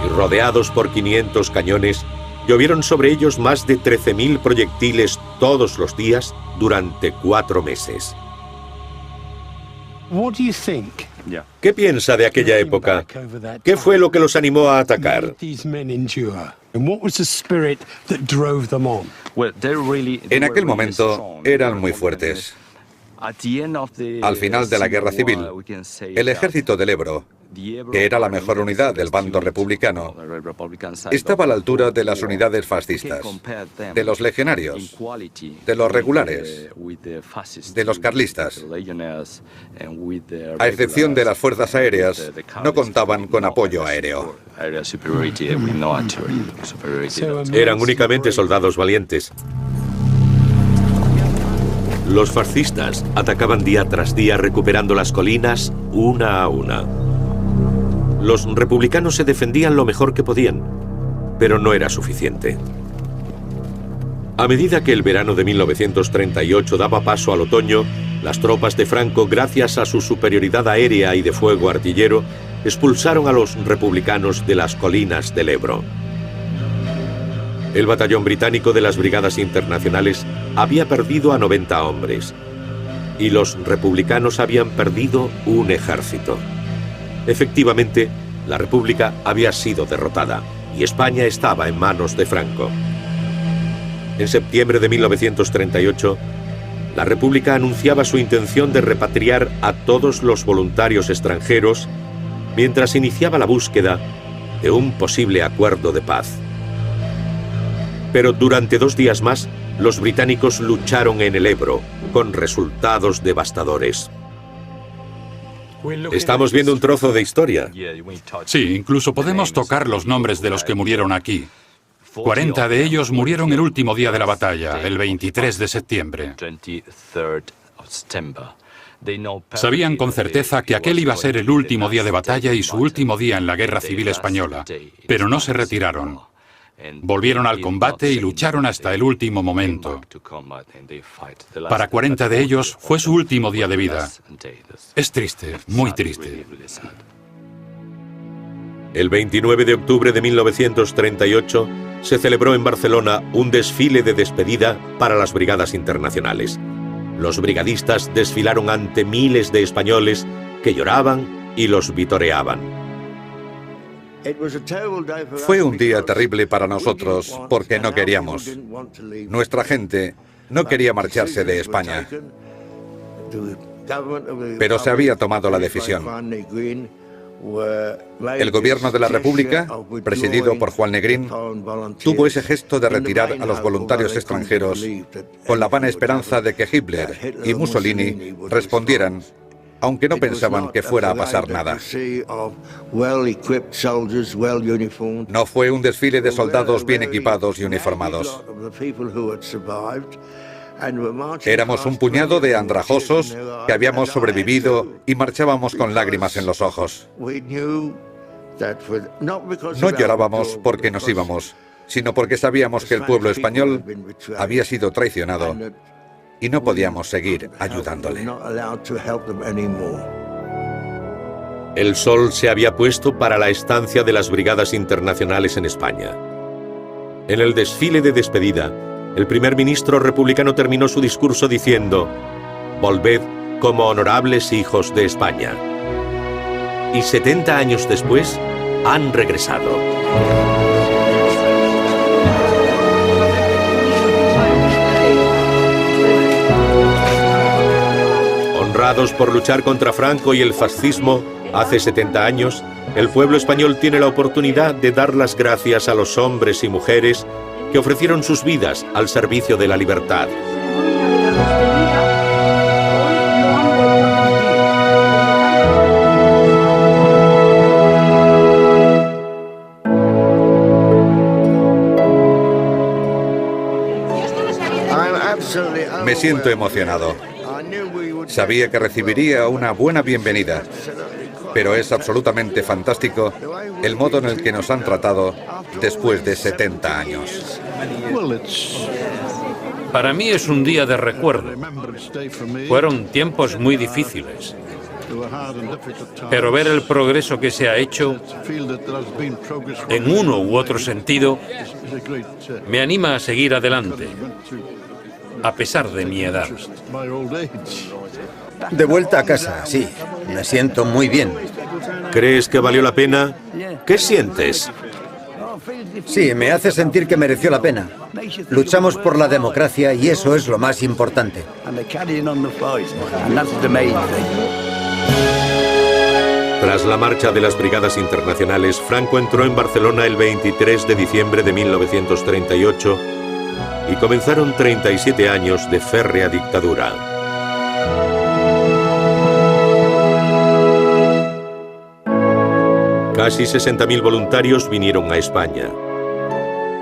Y rodeados por 500 cañones, llovieron sobre ellos más de 13.000 proyectiles todos los días durante 4 meses. ¿Qué piensa de aquella época? ¿Qué fue lo que los animó a atacar? En aquel momento eran muy fuertes. Al final de la Guerra Civil, el ejército del Ebro, que era la mejor unidad del bando republicano, estaba a la altura de las unidades fascistas, de los legionarios, de los regulares, de los carlistas. A excepción de las fuerzas aéreas, no contaban con apoyo aéreo. Eran únicamente soldados valientes. Los fascistas atacaban día tras día recuperando las colinas una a una. Los republicanos se defendían lo mejor que podían, pero no era suficiente. A medida que el verano de 1938 daba paso al otoño, las tropas de Franco, gracias a su superioridad aérea y de fuego artillero, expulsaron a los republicanos de las colinas del Ebro. El batallón británico de las Brigadas Internacionales había perdido a 90 hombres. y los republicanos habían perdido un ejército. Efectivamente, la República había sido derrotada y España estaba en manos de Franco. En septiembre de 1938, la República anunciaba su intención de repatriar a todos los voluntarios extranjeros mientras iniciaba la búsqueda de un posible acuerdo de paz. Pero durante 2 días más, los británicos lucharon en el Ebro, con resultados devastadores. Estamos viendo un trozo de historia. Sí, incluso podemos tocar los nombres de los que murieron aquí. 40 de ellos murieron el último día de la batalla, el 23 de septiembre. Sabían con certeza que aquel iba a ser el último día de batalla y su último día en la Guerra Civil Española, pero no se retiraron. Volvieron al combate y lucharon hasta el último momento. Para 40 de ellos fue su último día de vida. Es triste, muy triste. El 29 de octubre de 1938 se celebró en Barcelona un desfile de despedida para las brigadas internacionales. Los brigadistas desfilaron ante miles de españoles que lloraban y los vitoreaban. Fue un día terrible para nosotros porque no queríamos. Nuestra gente no quería marcharse de España, pero se había tomado la decisión. El gobierno de la República, presidido por Juan Negrín, tuvo ese gesto de retirar a los voluntarios extranjeros con la vana esperanza de que Hitler y Mussolini respondieran, aunque no pensaban que fuera a pasar nada. No fue un desfile de soldados bien equipados y uniformados. Éramos un puñado de andrajosos que habíamos sobrevivido y marchábamos con lágrimas en los ojos. No llorábamos porque nos íbamos, sino porque sabíamos que el pueblo español había sido traicionado y no podíamos seguir ayudándole. El sol se había puesto para la estancia de las brigadas internacionales en España. En el desfile de despedida, el primer ministro republicano terminó su discurso diciendo: «Volved como honorables hijos de España». Y 70 años después, han regresado. Honrados por luchar contra Franco y el fascismo, hace 70 años, el pueblo español tiene la oportunidad de dar las gracias a los hombres y mujeres que ofrecieron sus vidas al servicio de la libertad. Me siento emocionado. Sabía que recibiría una buena bienvenida, pero es absolutamente fantástico el modo en el que nos han tratado después de 70 años. Para mí es un día de recuerdo. Fueron tiempos muy difíciles. Pero ver el progreso que se ha hecho, en uno u otro sentido, me anima a seguir adelante, a pesar de mi edad. De vuelta a casa, sí. Me siento muy bien. ¿Crees que valió la pena? ¿Qué sientes? Sí, me hace sentir que mereció la pena. Luchamos por la democracia y eso es lo más importante. Tras la marcha de las brigadas internacionales, Franco entró en Barcelona el 23 de diciembre de 1938 y comenzaron 37 años de férrea dictadura. Casi 60.000 voluntarios vinieron a España.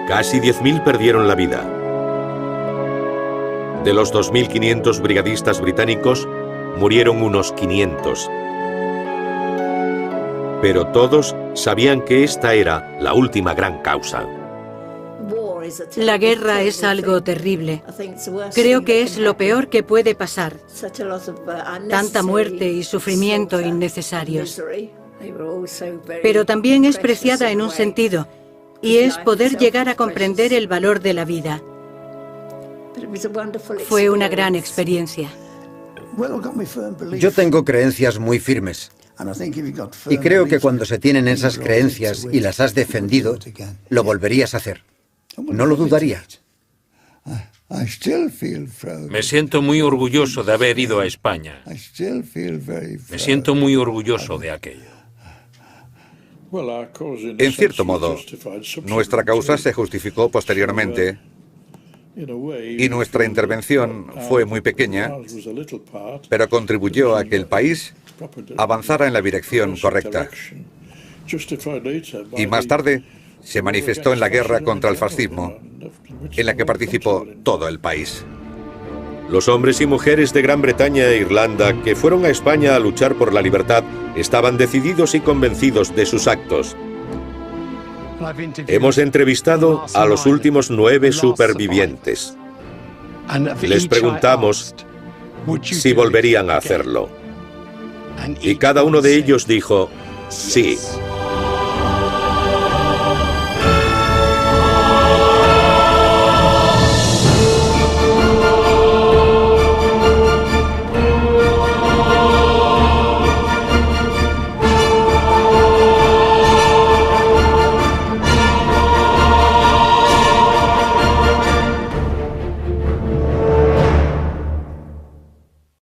Casi 10.000 perdieron la vida. De los 2.500 brigadistas británicos, murieron unos 500. Pero todos sabían que esta era la última gran causa. La guerra es algo terrible. Creo que es lo peor que puede pasar. Tanta muerte y sufrimiento innecesarios. Pero también es preciada en un sentido, y es poder llegar a comprender el valor de la vida. Fue una gran experiencia. Yo tengo creencias muy firmes. Y creo que cuando se tienen esas creencias y las has defendido, lo volverías a hacer. No lo dudaría. Me siento muy orgulloso de haber ido a España. Me siento muy orgulloso de aquello. En cierto modo, nuestra causa se justificó posteriormente y nuestra intervención fue muy pequeña, pero contribuyó a que el país avanzara en la dirección correcta. Y más tarde se manifestó en la guerra contra el fascismo, en la que participó todo el país. Los hombres y mujeres de Gran Bretaña e Irlanda que fueron a España a luchar por la libertad estaban decididos y convencidos de sus actos. Hemos entrevistado a los últimos 9 supervivientes. Les preguntamos si volverían a hacerlo. Y cada uno de ellos dijo, sí.